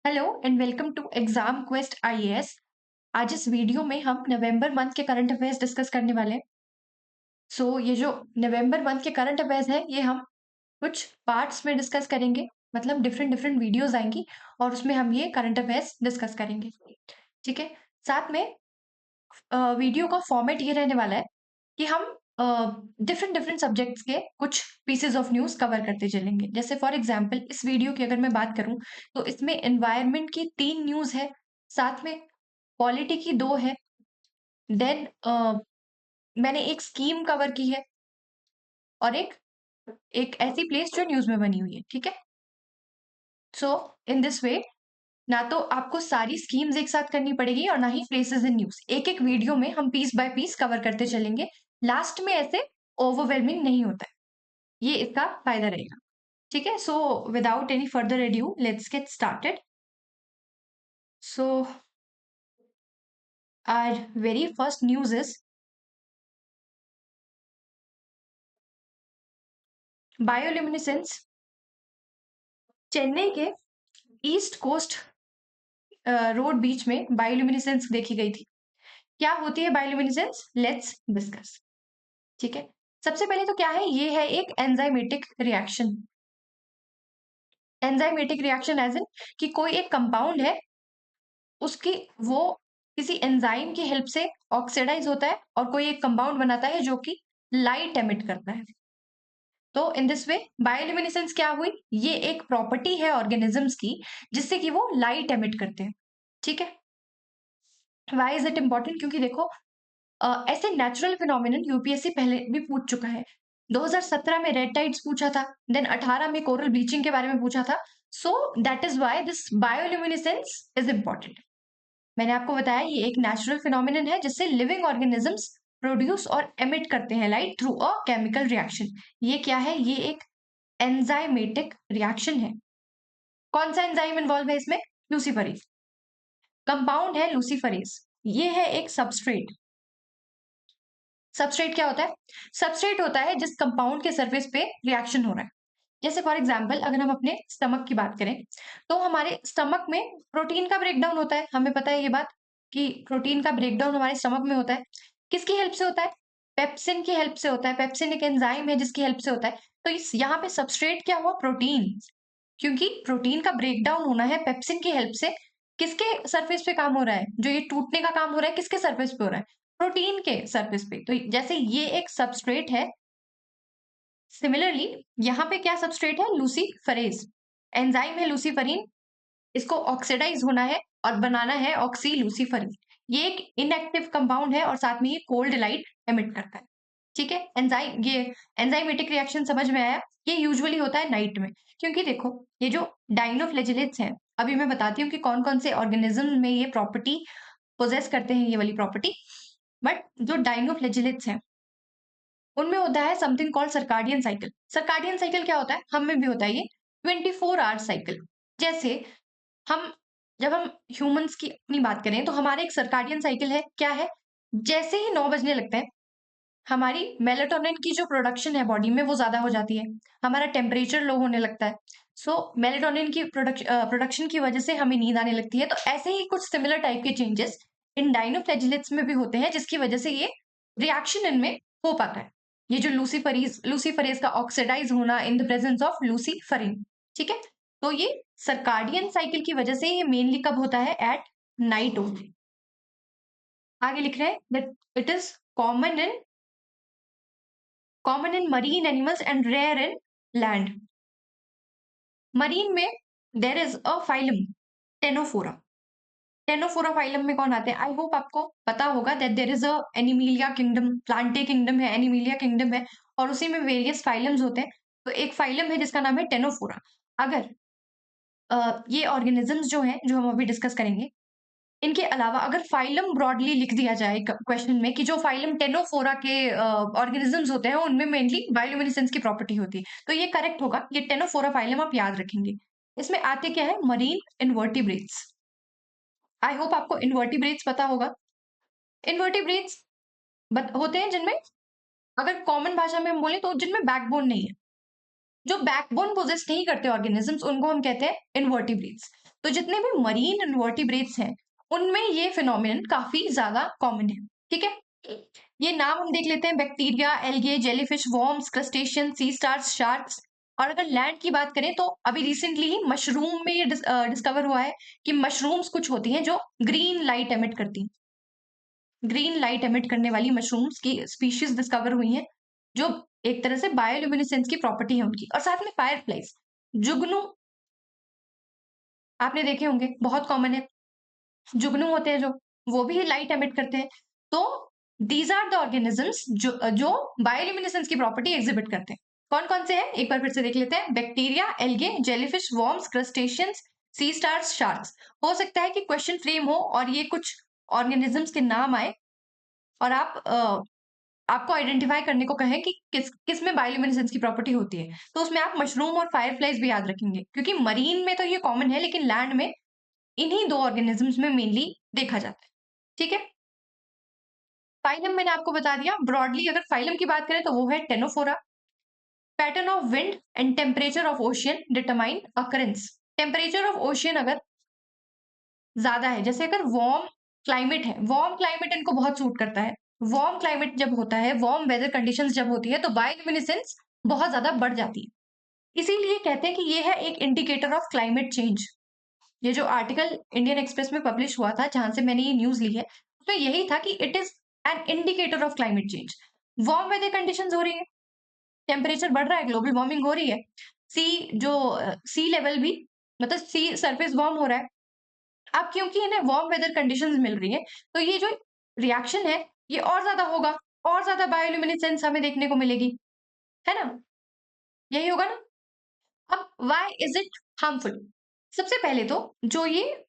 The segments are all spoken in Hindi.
Hello and welcome to exam quest IAS. आज इस वीडियो में हम नवंबर मंथ के करंट अफेयर्स डिस्कस करने वाले हैं। ये जो नवंबर मंथ के करंट अफेयर्स है ये हम कुछ पार्ट्स में डिस्कस करेंगे। मतलब डिफरेंट डिफरेंट वीडियोस आएंगी और उसमें हम ये करंट अफेयर्स डिस्कस करेंगे। ठीक है। साथ में वीडियो का फॉर्मेट ये रहने वाला है कि हम डिफरेंट डिफरेंट सब्जेक्ट्स के कुछ पीसेस ऑफ न्यूज कवर करते चलेंगे। जैसे फॉर एग्जांपल इस वीडियो की अगर मैं बात करूं तो इसमें एनवायरनमेंट की 3 न्यूज है, साथ में पॉलिटी की 2 है, देन मैंने एक स्कीम कवर की है और एक एक ऐसी प्लेस जो न्यूज में बनी हुई है। ठीक है। सो इन दिस वे ना तो आपको सारी स्कीम्स एक साथ करनी पड़ेगी और ना ही प्लेसेस इन न्यूज। एक एक वीडियो में हम पीस बाय पीस कवर करते चलेंगे। लास्ट में ऐसे ओवरवेलमिंग नहीं होता है, ये इसका फायदा रहेगा। ठीक है। So without any further adieu let's get started. So our very first news is bioluminescence. Chennai के ईस्ट कोस्ट रोड बीच में बायोल्यूमिनेसेंस देखी गई थी। क्या होती है बायोल्यूमिनेसेंस, लेट्स डिस्कस। ठीक है। सबसे पहले तो क्या है, ये है एक enzymatic reaction. Enzymatic reaction as in कि कोई एक कंपाउंड है, उसकी वो किसी एंजाइम की हेल्प से ऑक्सीडाइज होता है और कोई एक कंपाउंड बनाता है जो कि लाइट एमिट करता है। तो इन दिस वे बायोल्यूमिनेसेंस क्या हुई, ये एक प्रॉपर्टी है ऑर्गेनिजम्स की जिससे कि वो लाइट एमिट करते हैं। ठीक है। वाई इज इट इंपॉर्टेंट, क्योंकि देखो ऐसे नेचुरल फिनोमिनन यूपीएससी पहले भी पूछ चुका है। 2017 में रेड टाइड्स पूछा था, देन 18 में कोरल ब्लीचिंग के बारे में पूछा था। So that is why this bioluminescence is important. मैंने आपको बताया ये एक नेचुरल फिनोमिनन है जिससे लिविंग ऑर्गेनिजम्स प्रोड्यूस और एमिट करते हैं light through a chemical reaction. ये क्या है, ये एक एंजाइमेटिक रिएक्शन है। कौन सा एंजाइम इन्वॉल्व है इसमें, लूसीफरेज कंपाउंड है लूसीफरेज। ये है एक सबस्ट्रेट। सबस्ट्रेट क्या होता है, सबस्ट्रेट होता है जिस कंपाउंड के सरफेस पे रिएक्शन हो रहा है। जैसे फॉर एग्जांपल अगर हम अपने स्टमक की बात करें तो हमारे स्टमक में प्रोटीन का ब्रेकडाउन होता है। हमें पता है ये बात कि प्रोटीन का ब्रेकडाउन हमारे स्टमक में होता है। किसकी हेल्प से होता है, पेप्सिन की हेल्प से होता है। पेप्सिन एक एंजाइम है जिसकी हेल्प से होता है। तो इस यहाँ पे सबस्ट्रेट क्या हुआ, प्रोटीन। क्योंकि प्रोटीन का ब्रेकडाउन होना है पेप्सिन की हेल्प से। किसके सरफेस पे काम हो रहा है, जो ये टूटने का काम हो रहा है किसके सरफेस पे हो रहा है, प्रोटीन के सरफेस पे। तो जैसे ये एक सबस्ट्रेट है, सिमिलरली यहाँ पे क्या सबस्ट्रेट है, लूसीफरेज एंजाइम है लूसीफरीन। इसको ऑक्सीडाइज होना है और बनाना है ऑक्सी लूसीफरीन। ये एक इनएक्टिव कंपाउंड है और साथ में ये कोल्ड लाइट एमिट करता है। ठीक है। एंजाइम ये एंजाइमेटिक रिएक्शन समझ में आया। ये यूजुअली होता है नाइट में, क्योंकि देखो ये जो डाइनोफ्लेजिलेट्स हैं, अभी मैं बताती हूँ कि कौन कौन से ऑर्गेनिज्म में ये प्रॉपर्टी पोजेस करते हैं, ये वाली प्रॉपर्टी। बट जो डाइनोफ्लेजिलेट्स हैं उनमें होता है something called circadian cycle. Circadian cycle क्या होता है, हम में भी होता है ये 24 आवर साइकिल। जैसे हम जब हम ह्यूमंस की अपनी बात करें तो हमारे एक सर्काडियन साइकिल है, क्या है, जैसे ही 9 बजने लगते हैं हमारी मेलाटोनिन की जो प्रोडक्शन है बॉडी में वो ज्यादा हो जाती है, हमारा टेम्परेचर लो होने लगता है। सो मेलाटोनिन की प्रोडक्शन की वजह से हमें नींद आने लगती है। तो ऐसे ही कुछ सिमिलर टाइप के चेंजेस इन डाइनोफ्लैजिलेट्स में भी होते हैं जिसकी वजह से ये रिएक्शन इनमें हो पाता है। ये जो लूसीफरेज का ऑक्सीडाइज होना इन द प्रेजेंस ऑफ लूसीफरिन। ठीक है। तो ये सर्काडियन साइकिल की वजह से ये मेनली कब होता है, एट नाइट ओनली। आगे लिख रहे हैं that it is common in marine animals and rare in land. Marine में there is a phylum ctenophora. Ctenophora phylum में कौन आते हैं, आई होप आपको पता होगा that there is a animalia kingdom, plantae kingdom है, एनिमीलिया किंगडम है और उसी में वेरियस फाइलम्स होते हैं। तो एक फाइलम है जिसका नाम है टेनोफोरा। अगर ये ऑर्गेनिजम्स जो हैं जो हम अभी डिस्कस करेंगे, इनके अलावा अगर फाइलम ब्रॉडली लिख दिया जाए क्वेश्चन में कि जो फाइलम टेनोफोरा के ऑर्गेनिजम्स होते हैं उनमें मेनली बायोल्यूमिनेसेंस की प्रॉपर्टी होती है, तो ये करेक्ट होगा। ये टेनोफोरा फाइलम आप याद रखेंगे। इसमें आते क्या है, मरीन इन्वर्टिब्रेट्स। आई होप आपको इन्वर्टिब्रेट्स पता होगा। इन्वर्टिब्रेट्स होते हैं जिनमें, अगर कॉमन भाषा में हम बोले तो जिनमें बैकबोन नहीं है। जो बैकबोन पोजेस नहीं करते ऑर्गेनिजम्स उनको हम कहते हैं इन्वर्टिब्रेट्स। तो जितने भी मरीन इन्वर्टिब्रेट्स हैं उनमें ये फिनोमिनन काफी ज्यादा कॉमन है। ठीक है, ये नाम हम देख लेते हैं, bacteria, algae, jellyfish, worms, crustacean, sea stars, sharks. और अगर लैंड की बात करें तो अभी रिसेंटली ही मशरूम में ये डिस्कवर हुआ है कि मशरूम्स कुछ होती हैं जो ग्रीन लाइट एमिट करती हैं। ग्रीन लाइट एमिट करने वाली मशरूम्स की स्पीशीज डिस्कवर हुई हैं जो एक तरह से बायोल्यूमिनेसेंस की प्रॉपर्टी है उनकी। और साथ में फायरफ्लाइज, जुगनू आपने देखे होंगे, बहुत कॉमन है। जुगनू होते हैं जो, वो भी लाइट एमिट करते हैं। तो दीज आर द ऑर्गेनिजम्स जो बायोल्यूमिनेसेंस की प्रॉपर्टी एग्जिबिट करते हैं। कौन कौन से हैं एक बार फिर से देख लेते हैं, bacteria, algae, jellyfish, worms, crustaceans, sea stars, sharks. हो सकता है कि क्वेश्चन फ्रेम हो और ये कुछ ऑर्गेनिजम्स के नाम आए और आपको आइडेंटिफाई करने को कहें कि किस में बायोल्यूमिनेसेंस की प्रॉपर्टी होती है, तो उसमें आप मशरूम और फायरफ्लाइज भी याद रखेंगे, क्योंकि मरीन में तो ये कॉमन है लेकिन लैंड में इन्हीं दो ऑर्गेनिजम्स में मेनली देखा जाता है। ठीक है, फाइलम मैंने आपको बता दिया ब्रॉडली। अगर फाइलम की बात करें तो वो है ctenophora. Pattern of wind and temperature of ocean determine occurrence. Temperature of ocean अगर ज्यादा है, जैसे अगर वार्म क्लाइमेट है, वार्म क्लाइमेट इनको बहुत सूट करता है। वार्म क्लाइमेट जब होता है, वार्म वेदर कंडीशंस जब होती है तो बायोल्यूमिनेसेंस बहुत ज्यादा बढ़ जाती है। इसीलिए कहते हैं कि ये है एक इंडिकेटर ऑफ क्लाइमेट चेंज। ये जो आर्टिकल इंडियन एक्सप्रेस में पब्लिश हुआ था जहां से मैंने ये न्यूज ली है, उसमें यही था कि it is an indicator of climate change. Warm weather conditions हो रही है, टेम्परेचर बढ़ रहा है, ग्लोबल वार्मिंग हो रही है, सी जो सी लेवल भी, मतलब सी सरफेस वार्म हो रहा है। अब क्योंकि इन्हें वार्म वेदर कंडीशंस मिल रही है तो ये जो रिएक्शन है ये और ज्यादा होगा, और ज्यादा बायोल्यूमिनेसेंस हमें देखने को मिलेगी, है ना, यही होगा ना। अब व्हाई इज इट हार्मफुल? सबसे पहले तो जो ये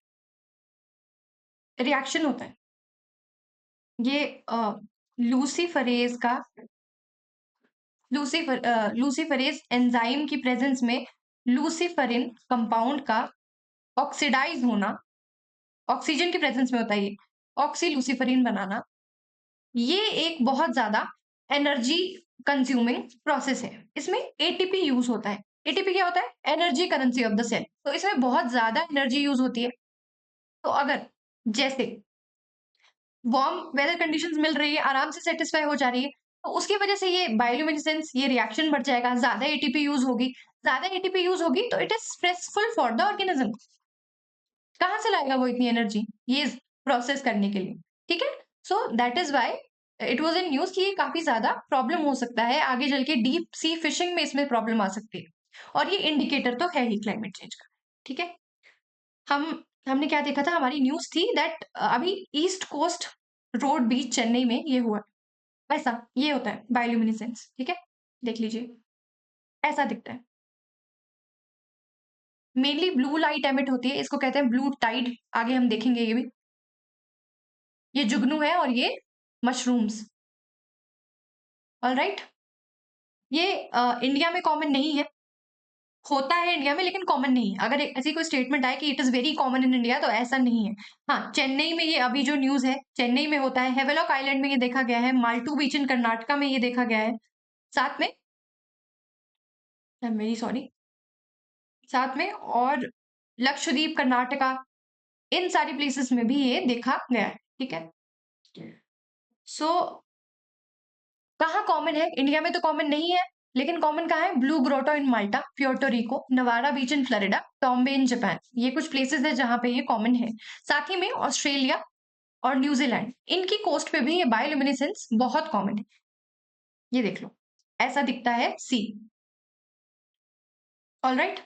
रिएक्शन होता है, ये लूसीफरेज का, लूसीफरेज एंजाइम की प्रेजेंस में लूसीफरिन कंपाउंड का ऑक्सीडाइज होना, ऑक्सीजन की प्रेजेंस में होता है ये, ऑक्सी लूसीफरिन बनाना, ये एक बहुत ज्यादा एनर्जी कंज्यूमिंग प्रोसेस है। इसमें एटीपी यूज होता है। एटीपी क्या होता है? Energy currency of the cell. तो इसमें बहुत ज्यादा एनर्जी यूज होती है। तो अगर जैसे वार्म वेदर कंडीशंस मिल रही है, आराम से सेटिस्फाई हो जा रही है, तो उसकी वजह से ये बायोल्यूमिनेसेंस, ये रिएक्शन बढ़ जाएगा, ज्यादा एटीपी यूज होगी। ज्यादा एटीपी यूज होगी तो it is stressful for the organism. कहाँ से लाएगा वो इतनी एनर्जी ये प्रोसेस करने के लिए? ठीक है, so that is why it was in news कि ये काफी ज्यादा प्रॉब्लम हो सकता है आगे चल के, डीप सी फिशिंग में इसमें प्रॉब्लम आ सकती है। और ये इंडिकेटर तो है ही क्लाइमेट चेंज का। ठीक है, हम हमने क्या देखा था, हमारी न्यूज थी दैट अभी ईस्ट कोस्ट रोड बीच चेन्नई में ये हुआ, वैसा ये होता है बायोल्यूमिनेसेंस। ठीक है, देख लीजिए, ऐसा दिखता है। मेनली ब्लू लाइट एमिट होती है, इसको कहते हैं ब्लू टाइड, आगे हम देखेंगे ये भी। ये जुगनू है और ये मशरूम्स। ऑलराइट, ये इंडिया में कॉमन नहीं है, होता है इंडिया में लेकिन कॉमन नहीं है। अगर ऐसी कोई स्टेटमेंट आए कि it is very common in India तो ऐसा नहीं है। हाँ, चेन्नई में ये अभी जो न्यूज है, चेन्नई में होता है, हेवेलॉक आइलैंड में ये देखा गया है, माल्टू बीच इन कर्नाटका में ये देखा गया है, साथ में, वेरी सॉरी, साथ में और लक्षद्वीप, कर्नाटका, इन सारी प्लेसेस में भी ये देखा गया है। ठीक है, सो कहाँ कॉमन है? इंडिया में तो कॉमन नहीं है, लेकिन कॉमन कहाँ है? Blue Grotto in Malta, Puerto Rico, Navarre Beach in Florida, Tombe in Japan, ये कुछ प्लेसेस है जहां पे ये कॉमन है। साथ ही में ऑस्ट्रेलिया और न्यूजीलैंड, इनकी कोस्ट पे भी ये बायोल्यूमिनेसेंस बहुत कॉमन है। ये देख लो, ऐसा दिखता है सी। ऑलराइट,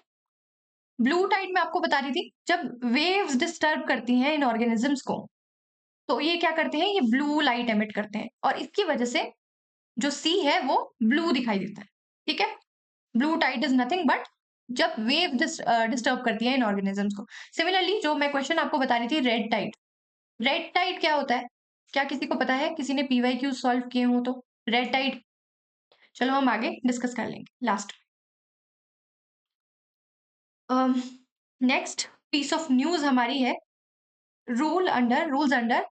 ब्लू टाइड में आपको बता रही थी, जब वेव्स डिस्टर्ब करती हैं इन ऑर्गेनिजम्स को तो ये क्या करते हैं, ये ब्लू लाइट एमिट करते हैं और इसकी वजह से जो सी है वो ब्लू दिखाई देता है। ठीक है, blue tide is nothing but जब वेव डिस्टर्ब करती है इन ऑर्गेनिजम्स को। सिमिलरली जो मैं क्वेश्चन आपको बता रही थी, रेड टाइड, रेड टाइड क्या होता है? क्या किसी को पता है? किसी ने पीवाईक्यू सॉल्व किए हो तो? रेड टाइड, चलो हम आगे डिस्कस कर लेंगे last. Next piece of news हमारी है, rules under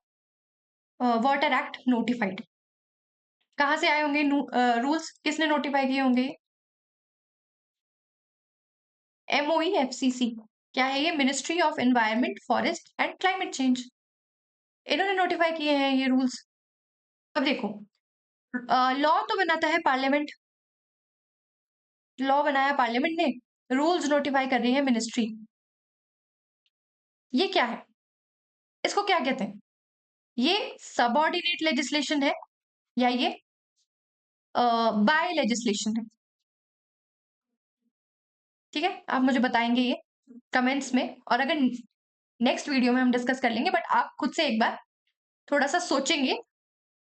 water act notified. कहाँ से आए होंगे रूल्स, किसने नोटिफाई किए होंगे? MOEFCC क्या है ये? Ministry of environment, forest and climate change. इन्होंने नोटिफाई किए हैं ये रूल्स। अब देखो, लॉ तो बनाता है पार्लियामेंट, लॉ बनाया पार्लियामेंट ने, रूल्स नोटिफाई कर रही है मिनिस्ट्री। ये क्या है? इसको क्या कहते हैं? ये सबऑर्डिनेट लेजिस्लेशन है या ये बाय लेजिस्लेशन है? ठीक है, आप मुझे बताएंगे ये कमेंट्स में, और अगर नेक्स्ट वीडियो में हम डिस्कस कर लेंगे, बट आप खुद से एक बार थोड़ा सा सोचेंगे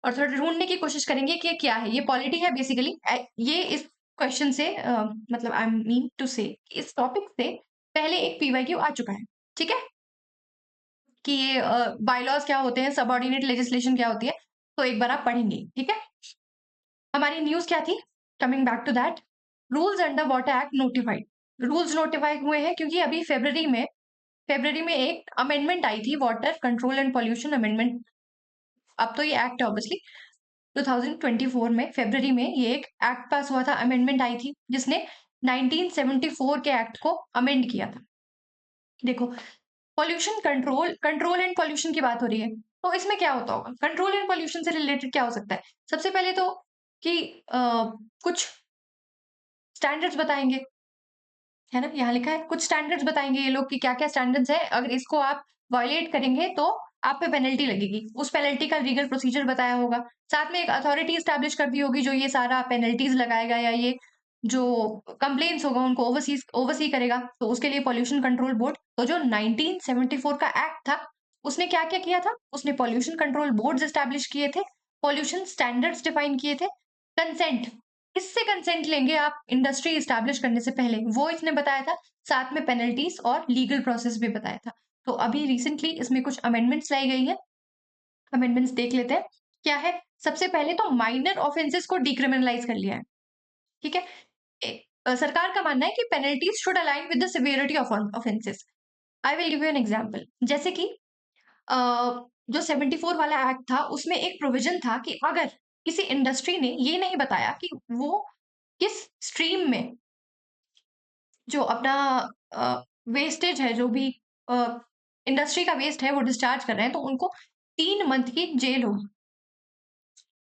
और थोड़ा ढूंढने की कोशिश करेंगे कि ये क्या है। ये पॉलिटी है बेसिकली। ये इस क्वेश्चन से मतलब आई मीन टू से इस टॉपिक से पहले एक पीवाईक्यू आ चुका है। ठीक है, कि ये बायलॉज क्या होते हैं, सबऑर्डिनेट लेजिस्लेशन क्या होती है, तो एक बार आप पढ़ेंगे। ठीक है, हमारी न्यूज क्या थी? Coming back to that, rules under water act notified. Rules notify हुए हैं क्योंकि अभी फेब्रवरी में एक अमेंडमेंट आई थी, water control and pollution amendment. अब तो ये एक्ट है ऑब्वियसली। 2024 में फरवरी में ये एक एक्ट पास हुआ था, अमेंडमेंट आई थी जिसने 1974 के एक्ट को अमेंड किया था। देखो, पॉल्यूशन कंट्रोल एंड पॉल्यूशन की बात हो रही है, तो इसमें क्या होता होगा? कंट्रोल एंड पॉल्यूशन से रिलेटेड क्या हो सकता है? सबसे पहले तो कि कुछ स्टैंडर्ड्स बताएंगे, है ना? यहाँ लिखा है कुछ स्टैंडर्ड्स बताएंगे ये लोग कि क्या क्या स्टैंडर्ड्स है, अगर इसको आप वायलेट करेंगे तो आप पे पेनल्टी लगेगी। उस पेनल्टी का लीगल प्रोसीजर बताया होगा। साथ में एक अथॉरिटी स्टैब्लिश कर दी होगी जो ये सारा पेनल्टीज लगाएगा या ये जो कंप्लेन्स होगा उनको ओवरसी करेगा। तो उसके लिए पॉल्यूशन कंट्रोल बोर्ड। तो जो 1974 का एक्ट था, उसने क्या क्या किया था? उसने पॉल्यूशन कंट्रोल बोर्ड स्टैब्लिश किए थे, पॉल्यूशन स्टैंडर्ड्स डिफाइन किए थे, कंसेंट, किससे कंसेंट लेंगे आप इंडस्ट्री स्टैब्लिश करने से पहले, वो इसने बताया था। साथ में पेनल्टीज और लीगल प्रोसेस भी बताया था। तो अभी रिसेंटली इसमें कुछ अमेंडमेंट्स लाई गई हैं। अमेंडमेंट्स देख लेते हैं क्या है। सबसे पहले तो माइनर ऑफेंसेस को डिक्रिमिनलाइज कर लिया है। ठीक है, सरकार का मानना है कि penalties should align with the severity of offences. I will give you an example. जैसे कि अ, जो 74 वाला एक्ट था उसमें एक प्रोविजन था कि अगर किसी इंडस्ट्री ने ये नहीं बताया कि वो किस स्ट्रीम में जो अपना वेस्टेज है, जो भी इंडस्ट्री का वेस्ट है वो डिस्चार्ज कर रहे हैं, तो उनको 3 मंथ की जेल होगी।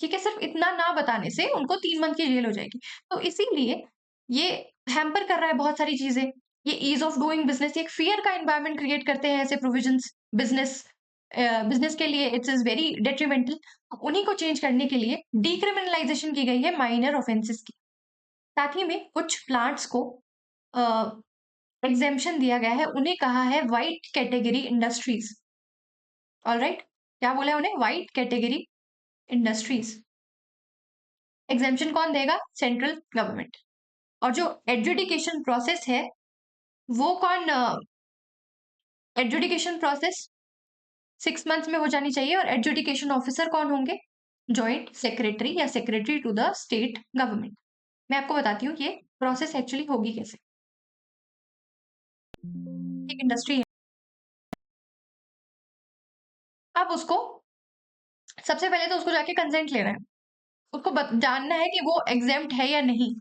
ठीक है, सिर्फ इतना ना बताने से उनको 3 मंथ की जेल हो जाएगी। तो इसीलिए ये हैम्पर कर रहा है बहुत सारी चीजें। ये ईज ऑफ डूइंग बिजनेस, एक फियर का एनवायरनमेंट क्रिएट करते हैं ऐसे प्रोविजंस। बिजनेस बिजनेस के लिए इट्स इज वेरी डेट्रीमेंटल। उन्हीं को चेंज करने के लिए डिक्रिमिनलाइजेशन की गई है माइनर ऑफेंसेस की। साथ ही में कुछ प्लांट्स को एग्जेम्पशन दिया गया है, उन्हें कहा है व्हाइट कैटेगरी इंडस्ट्रीज। ऑलराइट, क्या बोला है उन्हें? White category industries. एग्जेम्पशन कौन देगा? Central government. और जो एडजुडिकेशन प्रोसेस है वो कौन, एडजुडिकेशन प्रोसेस 6 मंथ्स में हो जानी चाहिए। और एडजुडिकेशन ऑफिसर कौन होंगे? जॉइंट सेक्रेटरी या secretary to the state government. मैं आपको बताती हूँ ये प्रोसेस एक्चुअली होगी कैसे। एक इंडस्ट्री है, आप उसको सबसे पहले तो उसको जाके कंसेंट लेना है, उसको जानना है कि वो एग्जेम्प्ट है या नहीं,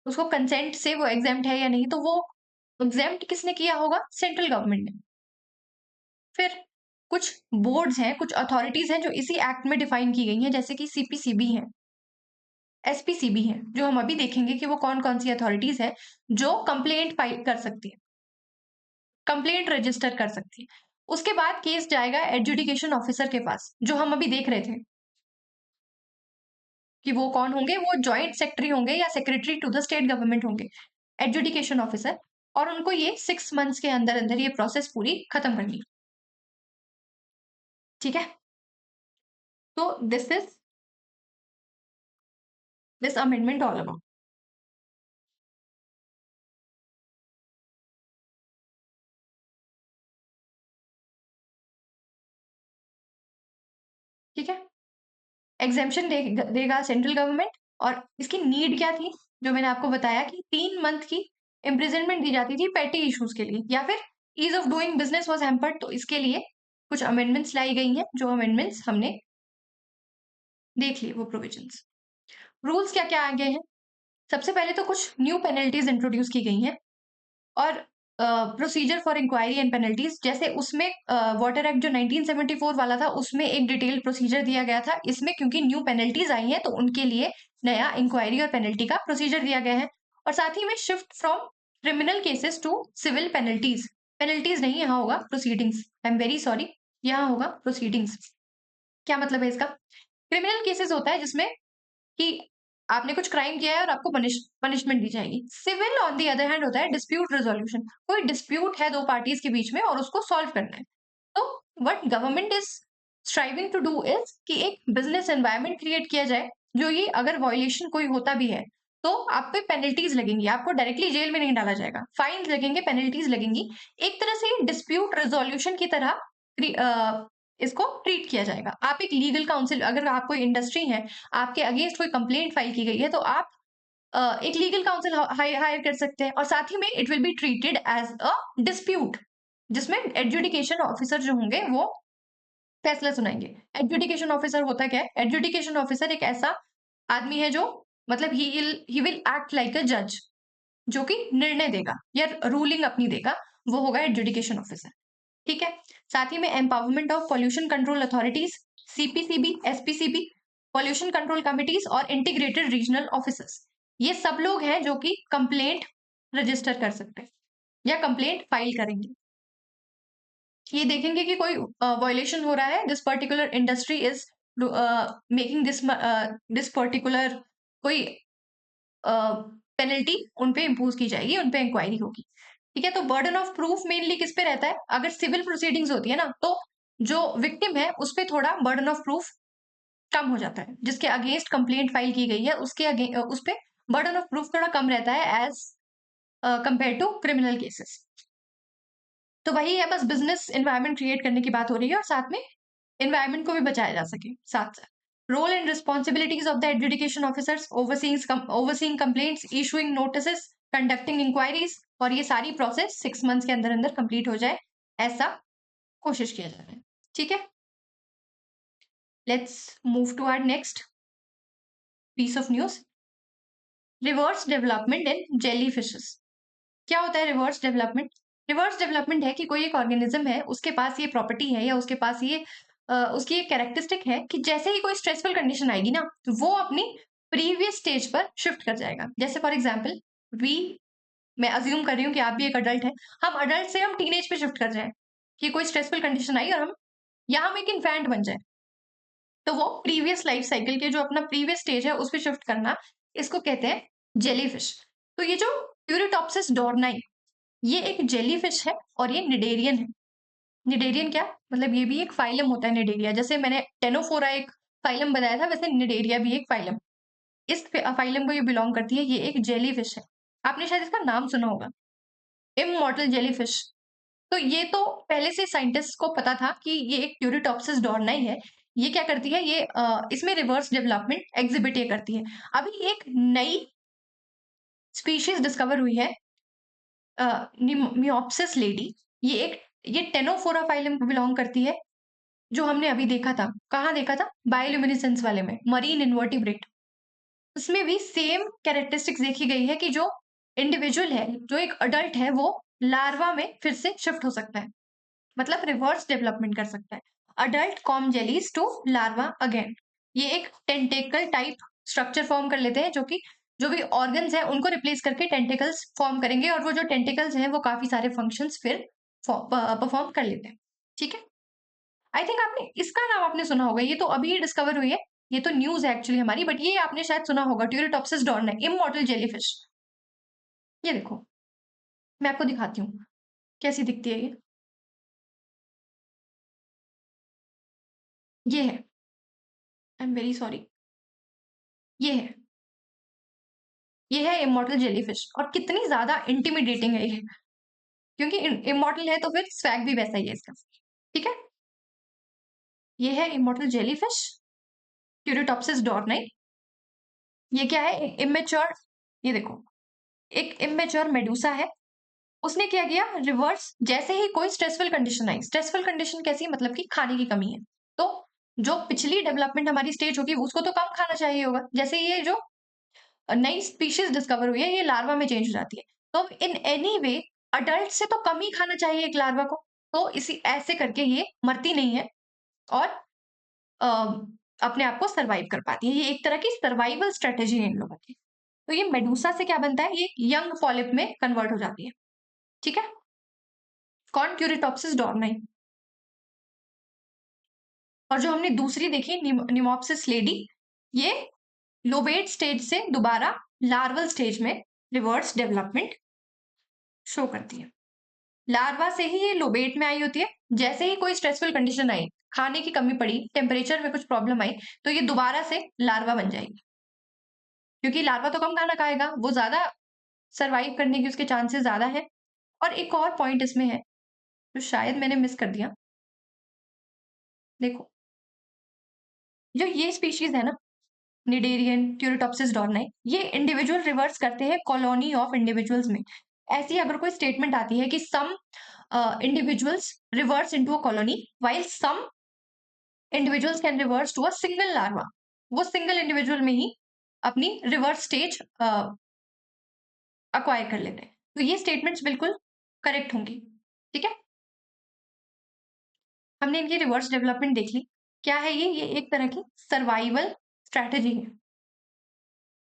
उसको कंसेंट से वो एग्जेम्प्ट है या नहीं। तो वो एग्जेम्प्ट किसने किया होगा? सेंट्रल गवर्नमेंट ने। फिर कुछ बोर्ड्स हैं, कुछ अथॉरिटीज हैं जो इसी एक्ट में डिफाइन की गई हैं, जैसे कि सीपीसीबी है, एसपीसीबी है, जो हम अभी देखेंगे कि वो कौन कौन सी अथॉरिटीज है जो कंप्लेंट फाइल कर सकती है, कंप्लेंट रजिस्टर कर सकती है। उसके बाद केस जाएगा एडजुडिकेशन ऑफिसर के पास, जो हम अभी देख रहे थे कि वो कौन होंगे। वो जॉइंट सेक्रेटरी होंगे या secretary to the state government होंगे, एडजुडिकेशन ऑफिसर। और उनको ये 6 मंथ्स के अंदर अंदर ये प्रोसेस पूरी खत्म करनी है। ठीक है, तो दिस अमेंडमेंट ऑल अबाउट। ठीक है, एग्जेम्पशन देगा सेंट्रल गवर्नमेंट। और इसकी नीड क्या थी? जो मैंने आपको बताया कि 3 मंथ की इम्प्रिजनमेंट दी जाती थी पेटी इश्यूज के लिए, या फिर ease of doing business was hampered. तो इसके लिए कुछ अमेंडमेंट्स लाई गई हैं, जो अमेंडमेंट्स हमने देख लिए वो प्रोविजंस। रूल्स क्या क्या आ गए हैं? सबसे पहले तो कुछ न्यू पेनल्टीज इंट्रोड्यूस की गई हैं और procedure for inquiry and penalties, जैसे उसमें वाटर एक्ट जो 1974 वाला था उसमें एक डिटेल प्रोसीजर दिया गया था। इसमें क्योंकि न्यू पेनल्टीज आई हैं तो उनके लिए नया इंक्वायरी और पेनल्टी का प्रोसीजर दिया गया है। और साथ ही में shift from criminal cases to civil penalties, penalties नहीं, यहाँ होगा proceedings. I am very sorry, यहाँ होगा प्रोसीडिंग्स। क्या मतलब है इसका? क्रिमिनल केसेस होता है जिसमें कि आपने कुछ क्राइम किया है और आपको पनिशमेंट दी जाएगी। Civil on the other hand होता है डिस्प्यूट रेजोल्यूशन, कोई डिस्प्यूट है दो पार्टीज के बीच में और उसको सॉल्व करना है। तो what government is striving to do is कि एक बिजनेस एनवायरनमेंट क्रिएट किया जाए जो ये अगर वायलेशन कोई होता भी है तो आप पे पेनल्टीज लगेंगी, आपको डायरेक्टली जेल में नहीं डाला जाएगा, फाइन लगेंगे, पेनल्टीज लगेंगी। एक तरह से डिस्प्यूट रेजोल्यूशन की तरह इसको ट्रीट किया जाएगा। आप एक लीगल काउंसिल, अगर आप कोई इंडस्ट्री है, आपके अगेंस्ट कोई कंप्लेंट फाइल की गई है तो आप एक लीगल काउंसिल हायर कर सकते हैं और साथ ही में it will be treated as a dispute, जिसमें एडजुडिकेशन ऑफिसर जो होंगे वो फैसला सुनाएंगे। एडजुडिकेशन ऑफिसर होता क्या है? एडजुडिकेशन ऑफिसर एक ऐसा आदमी है जो मतलब ही विल एक्ट लाइक अ जज, जो कि निर्णय देगा या रूलिंग अपनी देगा, वो होगा एडजुडिकेशन ऑफिसर। ठीक है। साथ ही में empowerment of pollution control authorities, CPCB, SPCB, pollution control committees और इंटीग्रेटेड रीजनल ऑफिसर्स, ये सब लोग हैं जो कि कंप्लेंट रजिस्टर कर सकते हैं या कंप्लेंट फाइल करेंगे। ये देखेंगे कि कोई वायलेशन हो रहा है, this particular industry is making this particular कोई पेनल्टी उन पे इम्पोज की जाएगी, उन पे इंक्वायरी होगी। ठीक है। तो बर्डन ऑफ प्रूफ मेनली किस पे रहता है? अगर सिविल प्रोसीडिंग्स होती है ना तो जो विक्टिम है उस पे थोड़ा बर्डन ऑफ प्रूफ कम हो जाता है, जिसके अगेंस्ट कंप्लेंट फाइल की गई है उसके उस पे बर्डन ऑफ प्रूफ थोड़ा कम रहता है as compare to criminal cases. तो वही है, बस बिजनेस एनवायरनमेंट क्रिएट करने की बात हो रही है और साथ में एनवायरनमेंट को भी बचाया जा सके साथ साथ। Role and responsibilities of the adjudication officers, overseeing complaints, issuing notices, conducting inquiries, और ये सारी प्रोसेस 6 मंथ्स के अंदर अंदर कंप्लीट हो जाए, ऐसा कोशिश किया जा रहा है। ठीक है। Let's move to our next piece of news, reverse development in jellyfishes. क्या होता है रिवर्स डेवलपमेंट? रिवर्स डेवलपमेंट है कि कोई एक ऑर्गेनिज्म है, उसके पास ये प्रॉपर्टी है या उसके पास ये उसकी एक कैरेक्टरिस्टिक है कि जैसे ही कोई स्ट्रेसफुल कंडीशन आएगी ना तो वो अपनी प्रीवियस स्टेज पर शिफ्ट कर जाएगा। जैसे फॉर एग्जांपल वी मैं अज्यूम कर रही हूँ कि आप भी एक अडल्ट हैं, हम अडल्ट से हम टीनेज पे शिफ्ट कर जाएं कि कोई स्ट्रेसफुल कंडीशन आई और हम एक इन्फेंट बन जाए, तो वो प्रीवियस लाइफ साइकिल के जो अपना प्रीवियस स्टेज है उस पर शिफ्ट करना, इसको कहते हैं जेलीफिश। तो ये जो प्यूरिटॉप्सिस डोरनाई, ये एक जेलीफिश है और ये निडेरियन है। निडेरियन क्या मतलब? ये भी एक फाइलम होता है निडेरिया, जैसे मैंने टेनोफोरा एक फाइलम बताया था, वैसे निडेरिया भी एक फाइलम, इस फाइलम को ये बिलोंग करती है। ये एक जेलीफिश है, आपने शायद इसका नाम सुना होगा, इममॉर्टल जेलीफिश। तो ये तो पहले से साइंटिस्ट को पता था कि ये एक ट्यूरिटॉप्सिस डोरनाई है। ये क्या करती है? ये इसमें रिवर्स डेवलपमेंट एग्जिबिट ये करती है। अभी एक नई स्पीशीज डिस्कवर हुई है, मियोप्सिस लेडी। ये टेनोफोरा फाइलम को बिलोंग करती है, जो हमने अभी देखा था। कहाँ देखा था? बायोल्यूमिनेसेंस वाले में, मरीन इन्वर्टिब्रेट। उसमें भी सेम कैरेक्टरिस्टिक्स देखी गई है कि जो इंडिविजुअल है, जो एक अडल्ट है, वो लार्वा में फिर से शिफ्ट हो सकता है, मतलब रिवर्स डेवलपमेंट कर सकता है। Adult comb jellies to larva again. ये एक टेंटेकल टाइप स्ट्रक्चर फॉर्म कर लेते हैं, जो कि जो भी ऑर्गन्स हैं उनको रिप्लेस करके टेंटेकल्स फॉर्म करेंगे, और वो जो टेंटेकल्स हैं वो काफी सारे फंक्शंस फिर परफॉर्म कर लेते हैं। ठीक है। आई थिंक आपने इसका नाम आपने सुना होगा, ये तो अभी डिस्कवर हुई है, ये तो न्यूज है एक्चुअली हमारी, बट ये आपने शायद सुना होगा, ट्यूरिटॉप्सिस डॉर्नाई, इममॉर्टल जेलीफिश। ये देखो, मैं आपको दिखाती हूँ कैसी दिखती है ये। ये है, आई एम वेरी सॉरी, ये है, ये है इमॉर्टल जेलीफिश। और कितनी ज्यादा इंटिमिडेटिंग है ये, क्योंकि इमॉर्टल है तो फिर स्वैग भी वैसा ही है इसका। ठीक है। ये है इमॉर्टल जेलीफिश, ट्यूरिटॉप्सिस डॉर्नाई। ये क्या है? इमेच्योर, ये देखो, एक इमेच्योर मेडूसा है। उसने क्या किया? रिवर्स, जैसे ही कोई स्ट्रेसफुल कंडीशन आई, स्ट्रेसफुल कंडीशन कैसी? मतलब कि खाने की कमी है, तो जो पिछली डेवलपमेंट हमारी स्टेज होगी उसको तो कम खाना चाहिए होगा। जैसे ये जो नई स्पीशीज डिस्कवर हुई है, ये लार्वा में चेंज हो जाती है। तो इन एनी वे अडल्ट से तो कम ही खाना चाहिए एक लार्वा को, तो इसी ऐसे करके ये मरती नहीं है और अ, अपने आप को सर्वाइव कर पाती है। ये एक तरह की सर्वाइवल स्ट्रेटेजी है इन लोगों की। तो ये मेडुसा से क्या बनता है, ये यंग पॉलिप में कन्वर्ट हो जाती है। ठीक है, कौन, क्यूरिटॉप्सिस डोर्नाई। और जो हमने दूसरी देखी निमोप्सिस लेडी, ये लोबेट स्टेज से दोबारा लार्वल स्टेज में रिवर्स डेवलपमेंट शो करती है। लार्वा से ही ये लोबेट में आई होती है। जैसे ही कोई स्ट्रेसफुल कंडीशन आई, खाने की कमी पड़ी, टेम्परेचर में कुछ प्रॉब्लम आई, तो ये दोबारा से लार्वा बन जाएगी। क्योंकि लार्वा तो कम खाना खाएगा, वो ज्यादा सरवाइव करने की उसके चांसेस ज्यादा है। और एक और पॉइंट इसमें है जो शायद मैंने मिस कर दिया। देखो, जो ये स्पीशीज है ना, निडेरियन, ट्यूरोटॉप्सिस डोर्नाई, ये इंडिविजुअल रिवर्स करते हैं कॉलोनी ऑफ इंडिविजुअल्स में। ऐसी अगर कोई स्टेटमेंट आती है कि some individuals reverse into a colony while some individuals can reverse to a single larva, वो सिंगल इंडिविजुअल में ही अपनी रिवर्स स्टेज अक्वायर कर लेते हैं। तो ये स्टेटमेंट्स बिल्कुल करेक्ट होंगी। ठीक है, हमने इनकी रिवर्स डेवलपमेंट देख ली। क्या है ये एक तरह की सर्वाइवल स्ट्रैटेजी है।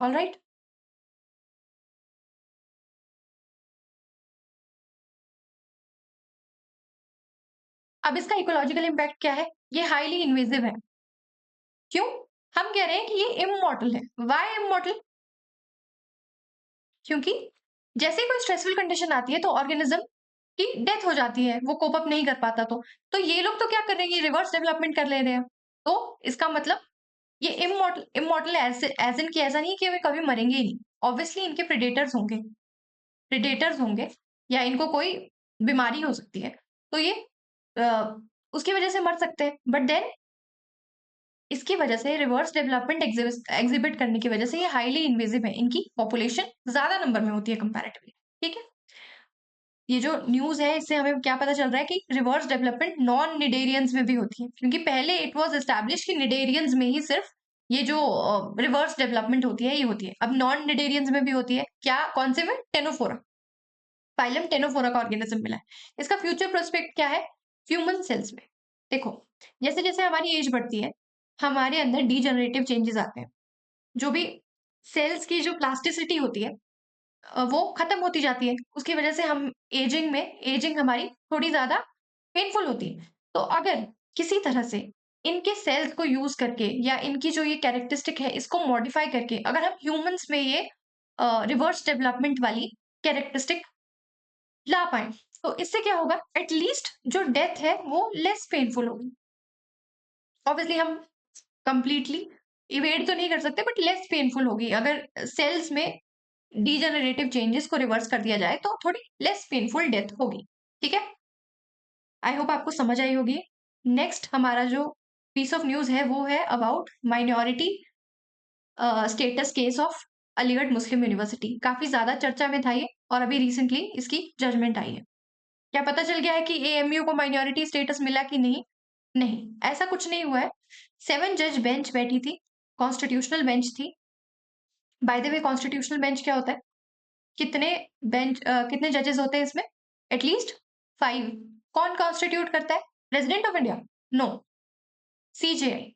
ऑल राइट, अब इसका इकोलॉजिकल इम्पैक्ट क्या है, ये हाईली इन्वेजिव है। क्यों, हम कह रहे हैं कि ये इमॉर्टल है। वाई इमॉर्टल, क्योंकि जैसे ही कोई स्ट्रेसफुल कंडीशन आती है तो ऑर्गेनिज्म की डेथ हो जाती है, वो कोप अप नहीं कर पाता। तो ये लोग तो क्या कर रहे हैं, ये रिवर्स डेवलपमेंट कर ले रहे हैं। तो इसका मतलब ये इमॉर्टल, इमॉर्टल एज इन कि ऐसा नहीं कि वे कभी मरेंगे ही नहीं। ऑब्वियसली इनके प्रेडेटर्स होंगे, प्रेडेटर्स होंगे, या इनको कोई बीमारी हो सकती है, तो ये आ, उसकी वजह से मर सकते हैं। बट देन इसकी वजह से रिवर्स डेवलपमेंट एग्जिबिट करने की वजह से ये हाईली इन्वेजिव है, इनकी पॉपुलेशन ज्यादा नंबर में होती है कंपैरेटिवली। ठीक है, ये जो न्यूज है इससे हमें क्या पता चल रहा है कि रिवर्स डेवलपमेंट नॉन निडेरियंस में भी होती है। क्योंकि पहले इट वाज एस्टैब्लिश कि निडेरियंस में ही सिर्फ ये जो रिवर्स डेवलपमेंट होती है ये होती है। अब नॉन निडेरियंस में भी होती है। क्या, कौन से में, टेनोफोरा, फाइलम टेनोफोरा का ऑर्गेनिज्म मिला है। इसका फ्यूचर प्रोस्पेक्ट क्या है, ह्यूमन सेल्स में। देखो, जैसे जैसे हमारी एज बढ़ती है, हमारे अंदर डीजनरेटिव चेंजेस आते हैं। जो भी सेल्स की जो प्लास्टिसिटी होती है वो खत्म होती जाती है। उसकी वजह से हम एजिंग हमारी थोड़ी ज्यादा पेनफुल होती है। तो अगर किसी तरह से इनके सेल्स को यूज करके या इनकी जो ये कैरेक्टरिस्टिक है इसको मॉडिफाई करके अगर हम ह्यूमंस में ये रिवर्स डेवलपमेंट वाली कैरेक्टरिस्टिक ला पाए, तो इससे क्या होगा, एटलीस्ट जो डेथ है वो लेस पेनफुल होगी। ऑब्वियसली हम कंप्लीटली इवेड तो नहीं कर सकते, बट लेस पेनफुल होगी। अगर सेल्स में डीजेनरेटिव चेंजेस को रिवर्स कर दिया जाए तो थोड़ी लेस पेनफुल डेथ होगी। ठीक है, आई होप आपको समझ आई होगी। नेक्स्ट हमारा जो पीस ऑफ न्यूज है वो है about minority status case of Aligarh Muslim university. काफी ज्यादा चर्चा में था ये, और अभी रिसेंटली इसकी जजमेंट आई है। क्या पता चल गया है कि एएमयू को माइनॉरिटी स्टेटस मिला कि नहीं? नहीं, ऐसा कुछ नहीं हुआ है। 7 जज बेंच बैठी थी, कॉन्स्टिट्यूशनल बेंच थी। By the way, constitutional bench क्या होता है, कितने कितने जजेस होते हैं इसमें? एटलीस्ट 5। कौन कॉन्स्टिट्यूट करता है, president of India? No, CJI.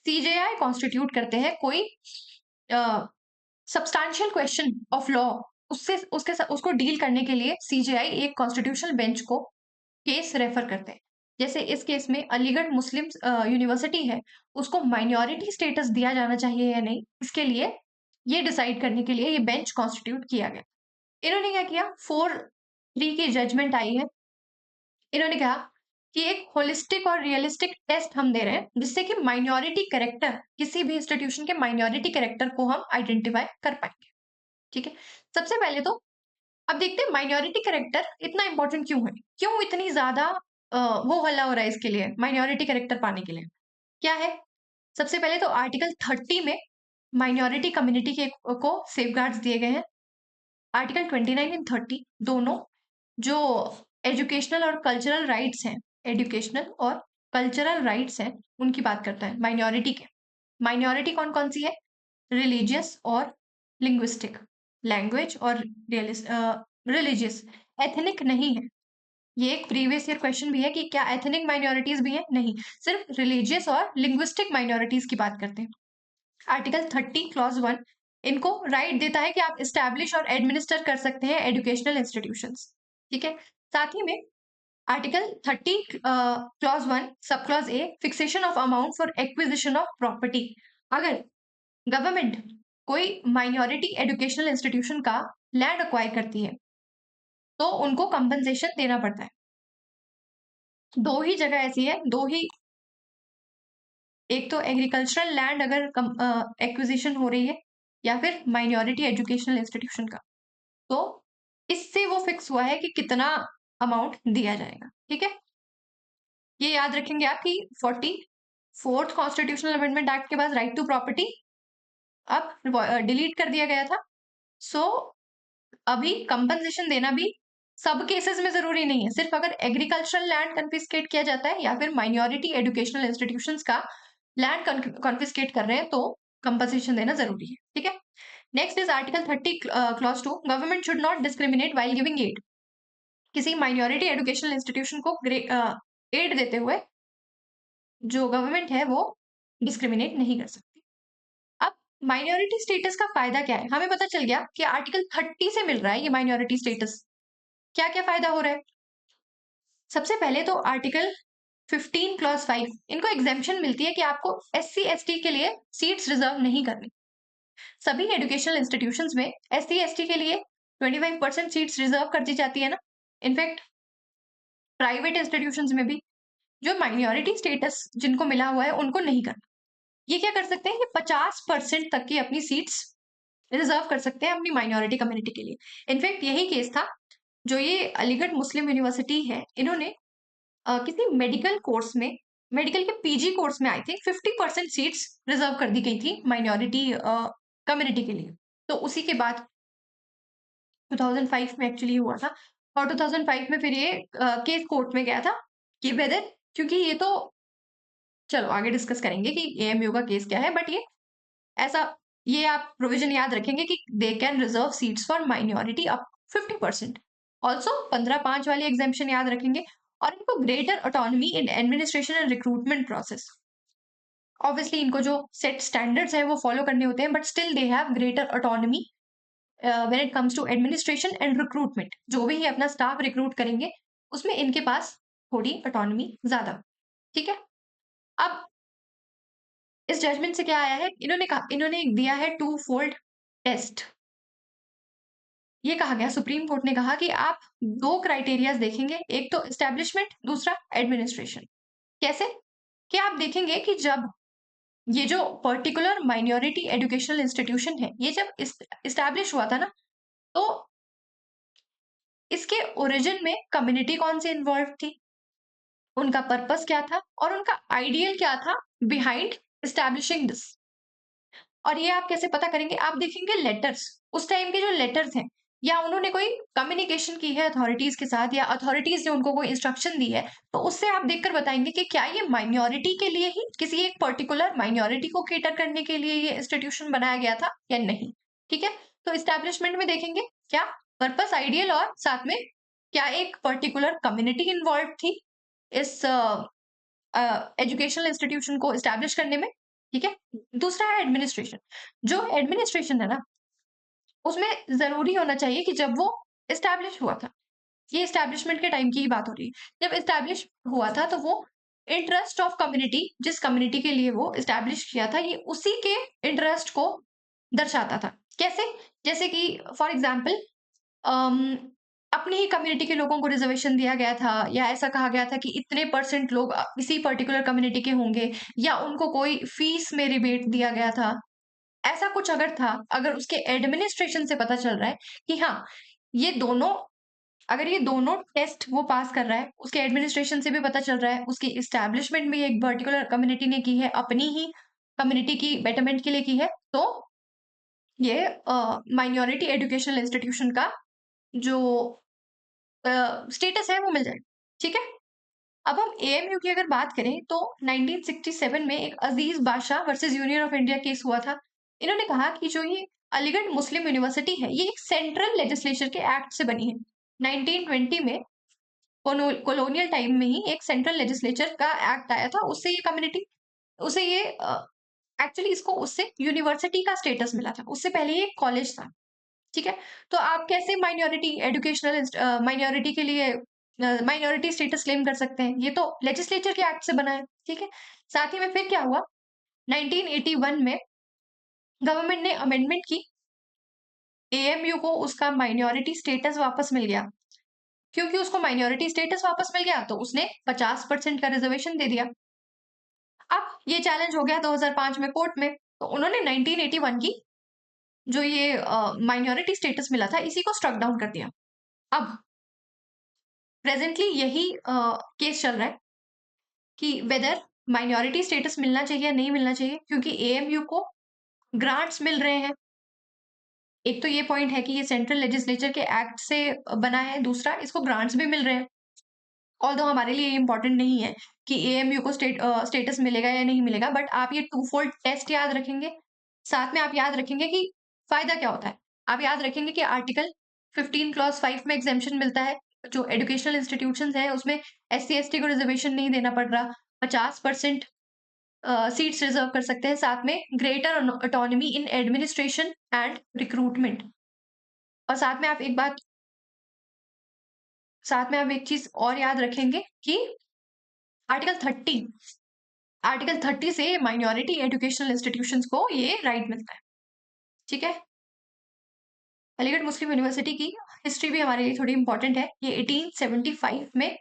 CJI constitute करते हैं कोई सब्सटैंशियल क्वेश्चन ऑफ लॉ, उससे उसको डील करने के लिए सीजेआई एक कॉन्स्टिट्यूशनल बेंच को केस रेफर करते हैं। जैसे इस केस में अलीगढ़ मुस्लिम यूनिवर्सिटी है, उसको माइनॉरिटी स्टेटस दिया जाना चाहिए या नहीं, इसके लिए ये डिसाइड करने के लिए ये बेंच कॉन्स्टिट्यूट किया गया। इन्होंने क्या किया, 4-3 की जजमेंट आई है। इन्होंने कहा कि एक होलिस्टिक और रियलिस्टिक टेस्ट हम दे रहे हैं जिससे कि माइनॉरिटी कैरेक्टर, किसी भी इंस्टीट्यूशन के माइनॉरिटी कैरेक्टर को हम आइडेंटिफाई कर पाएंगे। ठीक है, सबसे पहले तो अब देखते हैं माइनॉरिटी कैरेक्टर इतना इंपॉर्टेंट क्यों है, क्यों इतनी ज्यादा वो हल्ला हो रहा है इसके लिए, माइनॉरिटी कैरेक्टर पाने के लिए। क्या है, सबसे पहले तो आर्टिकल 30 में माइनॉरिटी कम्युनिटी के को सेफगार्ड्स दिए गए हैं। आर्टिकल 29 एंड 30 दोनों जो एजुकेशनल और कल्चरल राइट्स हैं, एजुकेशनल और कल्चरल राइट्स हैं, उनकी बात करता है माइनॉरिटी के। माइनॉरिटी कौन कौन सी है, रिलीजियस और लिंग्विस्टिक, लैंग्वेज और रिलीजियस, एथनिक नहीं है। ये एक प्रीवियस ईयर क्वेश्चन भी है कि क्या एथनिक माइनॉरिटीज भी है? नहीं, सिर्फ रिलीजियस और लिंग्विस्टिक माइनॉरिटीज की बात करते हैं। आर्टिकल 30 क्लॉज 1 इनको राइट देता है कि आप इस्टेब्लिश और एडमिनिस्टर कर सकते हैं एजुकेशनल इंस्टीट्यूशंस। ठीक है, साथ ही में article 30 clause 1 sub clause A, fixation of amount for acquisition of property. अगर गवर्नमेंट कोई माइनॉरिटी एजुकेशनल इंस्टीट्यूशन का लैंड अक्वायर करती है तो उनको कंपनसेशन देना पड़ता है। दो ही जगह ऐसी है, दो ही, एक तो एग्रीकल्चरल लैंड अगर एक्विजिशन हो रही है या फिर माइनॉरिटी एजुकेशनल इंस्टीट्यूशन का, तो इससे वो फिक्स हुआ है कि कितना अमाउंट दिया जाएगा। ठीक है, ये याद रखेंगे आप कि 44th कॉन्स्टिट्यूशनल अमेंडमेंट एक्ट के बाद राइट टू प्रॉपर्टी अब डिलीट कर दिया गया था। सो अभी कंपनसेशन देना भी सब केसेस में जरूरी नहीं है, सिर्फ अगर एग्रीकल्चरल लैंड कन्फिस्केट किया जाता है या फिर माइनॉरिटी एजुकेशनल इंस्टीट्यूशंस का लैंड कॉन्फिस्केट कर रहे हैं तो कंपनसेशन देना जरूरी है। ठीक है, next is article 30 clause 2, government should not discriminate while giving aid. किसी माइनॉरिटी एजुकेशनल इंस्टीट्यूशन को एड देते हुए जो गवर्नमेंट है वो डिस्क्रिमिनेट नहीं कर सकती। अब माइनॉरिटी स्टेटस का फायदा क्या है? हमें पता चल गया कि आर्टिकल 30 से मिल रहा है ये माइनॉरिटी स्टेटस। क्या क्या फायदा हो रहा है? सबसे पहले तो आर्टिकल 15 क्लॉज 5 इनको एग्जेम्पशन मिलती है कि आपको SC ST के लिए सीट्स रिजर्व नहीं करनी। सभी एजुकेशनल इंस्टीट्यूशंस में SC ST के लिए 25% सीट्स रिजर्व कर दी जाती है ना। इनफैक्ट प्राइवेट इंस्टीट्यूशंस में भी जो माइनॉरिटी स्टेटस जिनको मिला हुआ है उनको नहीं करना। ये क्या कर सकते हैं कि 50% तक की अपनी सीट्स रिजर्व कर सकते हैं अपनी माइनॉरिटी कम्युनिटी के लिए। इनफैक्ट यही केस था जो ये अलीगढ़ मुस्लिम यूनिवर्सिटी है, इन्होंने किसी मेडिकल कोर्स में, मेडिकल के PG कोर्स में आई थिंक 50% सीट्स रिजर्व कर दी गई थी माइनॉरिटी कम्युनिटी के लिए। तो उसी के बाद 2005 में एक्चुअली हुआ था और 2005 में फिर ये केस कोर्ट में गया था कि वेदर, क्योंकि ये तो चलो आगे डिस्कस करेंगे कि AMU का केस क्या है, बट ये ऐसा, ये आप प्रोविजन याद रखेंगे कि they can reserve seats for minority up 50%। Also 15(5) वाले एग्जामेशन याद रखेंगे और इनको greater autonomy in administration and recruitment process. Obviously इनको जो सेट स्टैंडर्ड्स हैं वो फॉलो करने होते हैं, but still they have greater autonomy when it comes to administration and recruitment. जो भी ये अपना स्टाफ रिक्रूट करेंगे उसमें इनके पास थोड़ी ऑटोनॉमी ज्यादा। ठीक है, अब इस जजमेंट से क्या आया है? इन्होंने दिया है 2-fold टेस्ट। ये कहा गया, सुप्रीम कोर्ट ने कहा कि आप दो क्राइटेरियाज देखेंगे, एक तो एस्टेब्लिशमेंट, दूसरा एडमिनिस्ट्रेशन। कैसे? कि आप देखेंगे कि जब ये जो पर्टिकुलर माइनॉरिटी एजुकेशनल इंस्टीट्यूशन है ये जब इस्टेब्लिश हुआ था ना, तो इसके ओरिजिन में कम्युनिटी कौन सी इन्वॉल्व थी, उनका पर्पस क्या था और उनका आइडियल क्या था बिहाइंड एस्टेब्लिशिंग दिस। और ये आप कैसे पता करेंगे? आप देखेंगे लेटर्स, उस टाइम के जो लेटर्स हैं, या उन्होंने कोई कम्युनिकेशन की है अथॉरिटीज के साथ या अथॉरिटीज ने उनको कोई इंस्ट्रक्शन दी है, तो उससे आप देखकर बताएंगे कि क्या ये माइनॉरिटी के लिए ही, किसी एक पर्टिकुलर माइनॉरिटी को केटर करने के लिए ये इंस्टीट्यूशन बनाया गया था या नहीं। ठीक है, तो इस्टेब्लिशमेंट में देखेंगे क्या पर्पस, आइडियल, और साथ में क्या एक पर्टिकुलर कम्युनिटी इन्वॉल्व थी इस एजुकेशनल इंस्टीट्यूशन को इस्टेब्लिश करने में। ठीक है, दूसरा है एडमिनिस्ट्रेशन। जो एडमिनिस्ट्रेशन है ना, उसमें जरूरी होना चाहिए कि जब वो इस्टेब्लिश हुआ था, ये इस्टेब्लिशमेंट के टाइम की ही बात हो रही है, जब इस्टेब्लिश हुआ था तो वो इंटरेस्ट ऑफ कम्युनिटी, जिस कम्युनिटी के लिए वो इस्टेब्लिश किया था, ये उसी के इंटरेस्ट को दर्शाता था। कैसे? जैसे कि फॉर एग्जाम्पल अपनी ही कम्युनिटी के लोगों को रिजर्वेशन दिया गया था, या ऐसा कहा गया था कि इतने % लोग इसी पर्टिकुलर कम्युनिटी के होंगे, या उनको कोई फीस में रिबेट दिया गया था। ऐसा कुछ अगर था, अगर उसके एडमिनिस्ट्रेशन से पता चल रहा है कि हाँ, ये दोनों, अगर ये दोनों टेस्ट वो पास कर रहा है, उसके एडमिनिस्ट्रेशन से भी पता चल रहा है, उसकी एस्टैब्लिशमेंट भी एक पर्टिकुलर कम्युनिटी ने की है, अपनी ही कम्युनिटी की बेटरमेंट के लिए की है, तो ये माइनॉरिटी एजुकेशनल इंस्टीट्यूशन का जो स्टेटस है वो मिल जाएगा। ठीक है, अब हम AMU की अगर बात करें तो 1967 में एक अजीज बादशाह versus union of India case हुआ था। इन्होंने कहा कि जो ये अलीगढ़ मुस्लिम यूनिवर्सिटी है, ये एक सेंट्रल लेजिस्लेचर के एक्ट से बनी है। 1920 में कॉलोनियल टाइम में ही एक सेंट्रल लेजिस्लेचर का एक्ट आया था, उससे ये कम्युनिटी उसे ये एक्चुअली इसको उससे यूनिवर्सिटी का स्टेटस मिला था। उससे पहले ये कॉलेज था, ठीक है? तो आप कैसे माइनॉरिटी के लिए माइनॉरिटी स्टेटस क्लेम कर सकते हैं? ये तो लेजिस्लेचर के एक्ट से बना है, ठीक है? साथ ही में फिर क्या हुआ, 1981 में गवर्नमेंट ने अमेंडमेंट की, एएमयू को उसका माइनॉरिटी स्टेटस वापस मिल गया। क्योंकि उसको माइनॉरिटी स्टेटस वापस मिल गया, तो उसने 50% का रिजर्वेशन दे दिया। अब ये चैलेंज हो गया 2005 में कोर्ट में, तो उन्होंने 1981 की जो ये माइनॉरिटी स्टेटस मिला था, इसी को स्ट्रक डाउन कर दिया। अब प्रेजेंटली यही केस चल रहा है कि वेदर माइनॉरिटी स्टेटस मिलना चाहिए या नहीं मिलना चाहिए, क्योंकि एएमयू को ग्रांट्स मिल रहे हैं। एक तो ये पॉइंट है कि ये सेंट्रल लेजिस्लेचर के एक्ट से बना है, दूसरा इसको ग्रांट्स भी मिल रहे हैं। ऑल्दो हमारे लिए ये इंपॉर्टेंट नहीं है कि एएमयू को स्टेटस मिलेगा या नहीं मिलेगा, बट आप ये टू फोल्ड टेस्ट याद रखेंगे। साथ में आप याद रखेंगे कि फायदा क्या होता है। आप याद रखेंगे कि आर्टिकल 15 क्लॉज 5 में एग्जेम्पशन मिलता है। जो एजुकेशनल इंस्टीट्यूशंस हैं उसमें एससी एसटी को रिजर्वेशन नहीं देना पड़ रहा, 50% सीट्स रिजर्व कर सकते हैं, साथ में greater autonomy in administration and recruitment. और साथ में आप एक चीज और याद रखेंगे कि आर्टिकल 30 से माइनॉरिटी एजुकेशनल इंस्टीट्यूशंस को ये राइट मिलता है, ठीक है? अलीगढ़ मुस्लिम यूनिवर्सिटी की हिस्ट्री भी हमारे लिए थोड़ी इंपॉर्टेंट है। ये 1875 में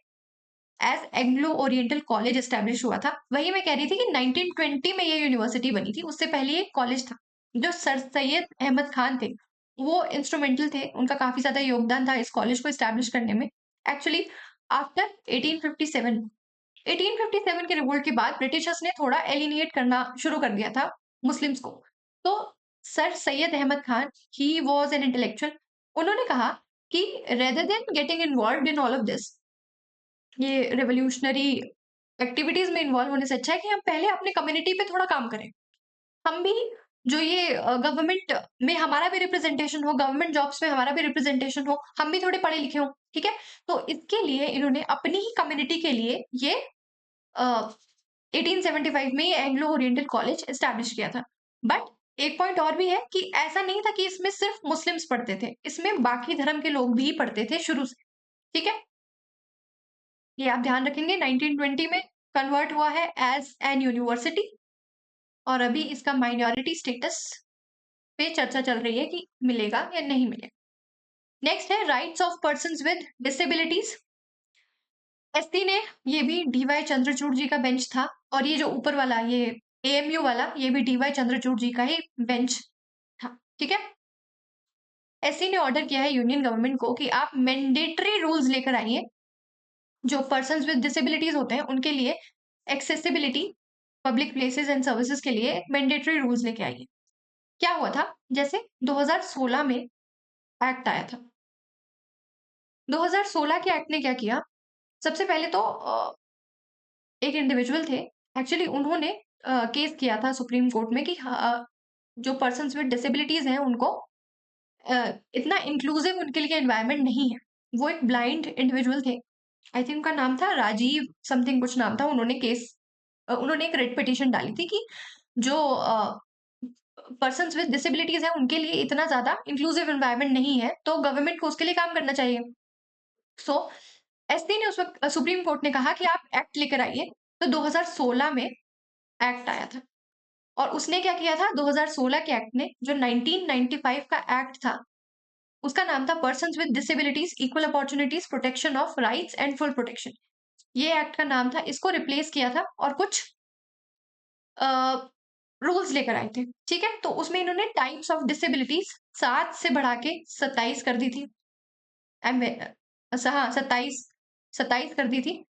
as Anglo Oriental College establish हुआ था। वही मैं कह रही थी कि 1920 में ये यूनिवर्सिटी बनी थी, उससे पहले ये कॉलेज था। जो सर सैयद अहमद खान थे, वो इंस्ट्रूमेंटल थे, उनका काफी ज्यादा योगदान था इस कॉलेज को एस्टेब्लिश करने में। एक्चुअली आफ्टर 1857 के रिवोल्ट के बाद ब्रिटिशर्स ने थोड़ा एलिनिएट करना शुरू कर दिया था मुस्लिम्स को। तो Sir Syed Ahmad Khan, he was an intellectual, उन्होंने कहा कि rather than getting involve in all of this, ये रेवोल्यूशनरी एक्टिविटीज में इन्वॉल्व होने से अच्छा है कि हम पहले अपने कम्युनिटी पे थोड़ा काम करें। हम भी जो ये गवर्नमेंट में हमारा भी रिप्रेजेंटेशन हो, गवर्नमेंट जॉब्स में हमारा भी रिप्रेजेंटेशन हो, हम भी थोड़े पढ़े लिखे हो, ठीक है? तो इसके लिए इन्होंने अपनी ही कम्युनिटी के लिए ये 1875 में ये एंग्लो ओरिएंटल कॉलेज एस्टैब्लिश किया था। बट एक पॉइंट और भी है कि ऐसा नहीं था कि इसमें सिर्फ मुस्लिम्स पढ़ते थे, इसमें बाकी धर्म के लोग भी पढ़ते थे शुरू से, ठीक है? ये आप ध्यान रखेंगे। 1920 में कन्वर्ट हुआ है एज एन यूनिवर्सिटी, और अभी इसका माइनॉरिटी स्टेटस पे चर्चा चल रही है कि मिलेगा या नहीं मिलेगा। नेक्स्ट है rights of persons with disabilities. SC ने, ये भी डीवाई चंद्रचूड़ जी का बेंच था, और ये जो ऊपर वाला ये एएमयू वाला, ये भी डीवाई चंद्रचूड़ जी का ही बेंच था, ठीक है? एससी ने ऑर्डर किया है यूनियन गवर्नमेंट को कि आप मैंडेटरी रूल्स लेकर आइए, जो पर्सन्स विद डिसेबिलिटीज होते हैं उनके लिए accessibility public places and services के लिए मैंडेटरी रूल्स लेके आइए। क्या हुआ था, जैसे 2016 में एक्ट आया था। 2016 के एक्ट ने क्या किया, सबसे पहले तो एक इंडिविजुअल थे, एक्चुअली उन्होंने केस किया था सुप्रीम कोर्ट में कि जो पर्सन्स विद डिसेबिलिटीज हैं उनको इतना इंक्लूसिव उनके लिए एनवायरनमेंट नहीं है। वो एक ब्लाइंड इंडिविजुअल थे, आई थिंक उनका नाम था राजीव समथिंग कुछ नाम था। उन्होंने एक रेड पिटीशन डाली थी कि जो पर्सन्स विद डिसेबिलिटीज हैं उनके लिए इतना ज्यादा इंक्लूसिव एनवायरनमेंट नहीं है, तो गवर्नमेंट को उसके लिए काम करना चाहिए। सो एससी ने उस वक्त, सुप्रीम कोर्ट ने कहा कि आप एक्ट लेकर आइए। तो 2016 में एक्ट आया था, और उसने क्या किया था, 2016 के एक्ट ने जो 1995 का एक्ट था, उसका नाम था persons with disabilities equal opportunities protection of rights and full protection. ये एक्ट का नाम था, इसको रिप्लेस किया था और कुछ रूल्स लेकर आए थे, ठीक है? तो उसमें इन्होंने टाइप्स ऑफ डिसेबिलिटीज 7 से बढ़ा के 27 कर दी थी। हाँ, 27 कर दी थी,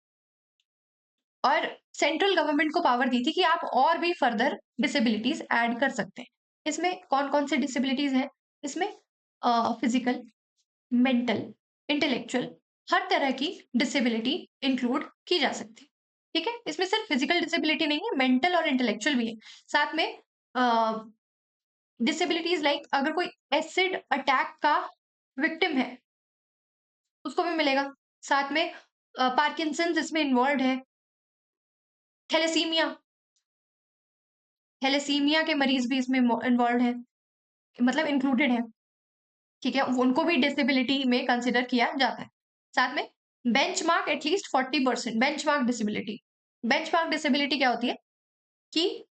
और सेंट्रल गवर्नमेंट को पावर दी थी कि आप और भी फर्दर डिसेबिलिटीज ऐड कर सकते हैं। इसमें कौन कौन से डिसेबिलिटीज हैं, इसमें फिजिकल, मेंटल, इंटेलेक्चुअल, हर तरह की डिसेबिलिटी इंक्लूड की जा सकती है, ठीक है? इसमें सिर्फ फिजिकल डिसेबिलिटी नहीं है, मेंटल और इंटेलेक्चुअल भी है। साथ में डिसेबिलिटीज लाइक अगर कोई एसिड अटैक का विक्टिम है उसको भी मिलेगा। साथ में पार्किंसंस इसमें इन्वॉल्व है, थैलेसीमिया थैलेसीमिया के मरीज भी इसमें इन्वॉल्व है, मतलब इंक्लूडेड है। ठीक है, उनको भी डिसेबिलिटी में कंसिडर किया जाता है। साथ में benchmark at least 40%। Benchmark disability, benchmark disability क्या होती है कि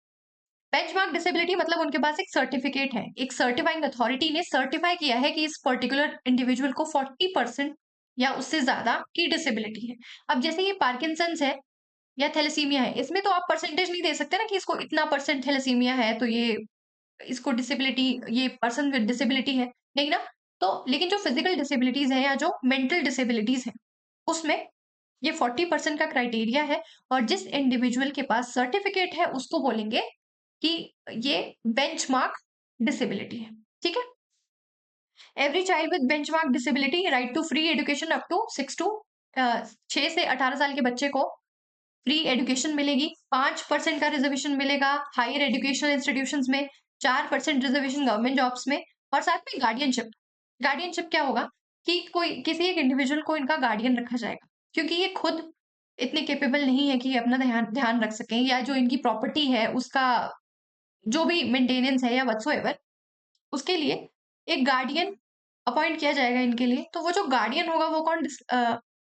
बेंचमार्क डिसेबिलिटी मतलब उनके पास एक सर्टिफिकेट है, एक सर्टिफाइंग अथॉरिटी ने सर्टिफाई किया है कि इस पर्टिकुलर इंडिविजुअल को 40% या उससे ज्यादा की डिसेबिलिटी है। अब जैसे ये पार्किंसंस है या थैलेसीमिया है, इसमें तो आप परसेंटेज नहीं दे सकते ना कि इसको इतना परसेंट थैलेसीमिया है तो ये इसको डिसेबिलिटी, ये पर्सन विद डिसेबिलिटी है, नहीं ना। तो लेकिन जो फिजिकल डिसेबिलिटीज है या जो मेंटल डिसेबिलिटीज है उसमें ये 40% का क्राइटेरिया है, और जिस इंडिविजुअल के पास सर्टिफिकेट है उसको बोलेंगे कि ये बेंचमार्क डिसेबिलिटी है। ठीक है, every child with benchmark disability right to free education up to 6 से 18 साल के बच्चे को फ्री एजुकेशन मिलेगी। 5% का रिजर्वेशन मिलेगा हायर एजुकेशनल इंस्टीट्यूशंस में, 4% रिजर्वेशन गवर्नमेंट जॉब्स में, और साथ में गार्डियनशिप। गार्डियनशिप क्या होगा कि कोई किसी एक इंडिविजुअल को इनका गार्डियन रखा जाएगा, क्योंकि ये खुद इतने केपेबल नहीं है कि ये अपना ध्यान ध्यान रख सकें, या जो इनकी प्रॉपर्टी है उसका जो भी मेंटेनेंस है या व्हाटसोएवर, उसके लिए एक गार्डियन अपॉइंट किया जाएगा इनके लिए। तो वो जो गार्डियन होगा वो कौन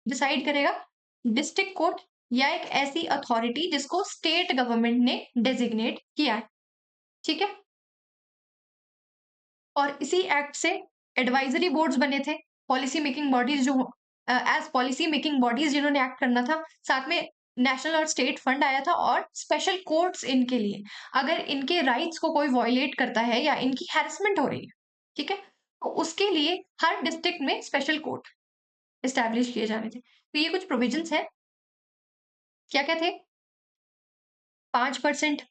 डिसाइड करेगा? डिस्ट्रिक्ट कोर्ट या एक ऐसी अथॉरिटी जिसको स्टेट गवर्नमेंट ने डेजिग्नेट किया है। ठीक है, और इसी एक्ट से एडवाइजरी बोर्ड्स बने थे, पॉलिसी मेकिंग बॉडीज जो एज पॉलिसी मेकिंग बॉडीज जिन्होंने एक्ट करना था। साथ में नेशनल और स्टेट फंड आया था, और स्पेशल कोर्ट्स इनके लिए, अगर इनके राइट्स को कोई वॉयलेट करता है या इनकी हैरेसमेंट हो रही है, ठीक है, तो उसके लिए हर डिस्ट्रिक्ट में स्पेशल कोर्ट एस्टैब्लिश किए जाने थे। तो ये कुछ प्रोविजंस है, क्या क्या थे? 5%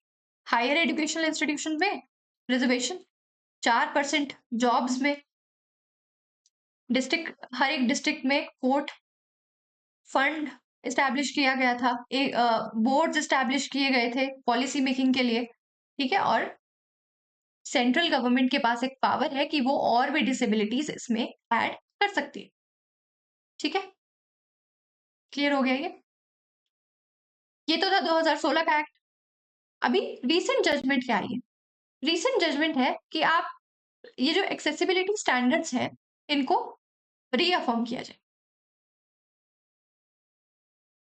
हायर एजुकेशनल इंस्टीट्यूशन में रिजर्वेशन, 4% जॉब्स में, डिस्ट्रिक्ट हर एक डिस्ट्रिक्ट में कोर्ट, फंड एस्टैब्लिश किया गया था, एक बोर्ड्स एस्टैब्लिश किए गए थे पॉलिसी मेकिंग के लिए। ठीक है, और सेंट्रल गवर्नमेंट के पास एक पावर है कि वो और भी डिसेबिलिटीज इसमें ऐड कर सकती है। ठीक है, क्लियर हो गया ये तो था 2016 का एक्ट। अभी रीसेंट जजमेंट क्या आई है? रीसेंट जजमेंट है कि आप ये जो एक्सेसिबिलिटी स्टैंडर्ड्स हैं इनको रीअफर्म किया जाए।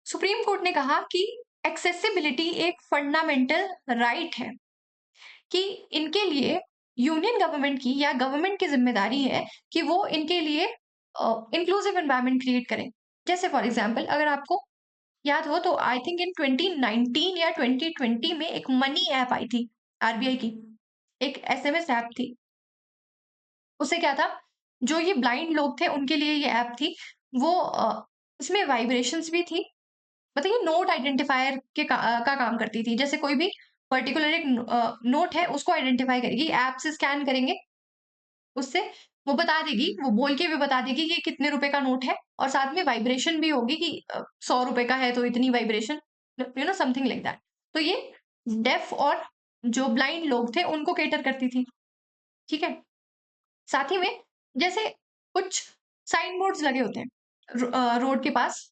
सुप्रीम कोर्ट ने कहा कि एक्सेसिबिलिटी एक फंडामेंटल राइट है, कि इनके लिए यूनियन गवर्नमेंट की या गवर्नमेंट की जिम्मेदारी है कि वो इनके लिए इंक्लूसिव एनवायरनमेंट क्रिएट करें। जैसे फॉर एग्जांपल अगर आपको याद हो तो आई थिंक इन 2019 या 2020 में एक मनी ऐप आई थी आरबीआई की, एक एसएमएस ऐप थी। उससे क्या था, जो ये ब्लाइंड लोग थे उनके लिए ये ऐप थी। वो इसमें वाइब्रेशंस भी थी, मतलब ये नोट आइडेंटिफायर का काम करती थी। जैसे कोई भी पर्टिकुलर एक नोट है उसको आइडेंटिफाई करेगी, ऐप से स्कैन करेंगे उससे वो बता देगी, वो बोल के भी बता देगी कि कितने रुपए का नोट है, और साथ में वाइब्रेशन भी होगी कि 100 रुपए का है तो इतनी वाइब्रेशन, समथिंग लाइक दैट। तो ये डेफ और जो ब्लाइंड लोग थे उनको केटर करती थी। ठीक है, साथ ही में जैसे कुछ साइन बोर्ड्स लगे होते हैं रोड के पास,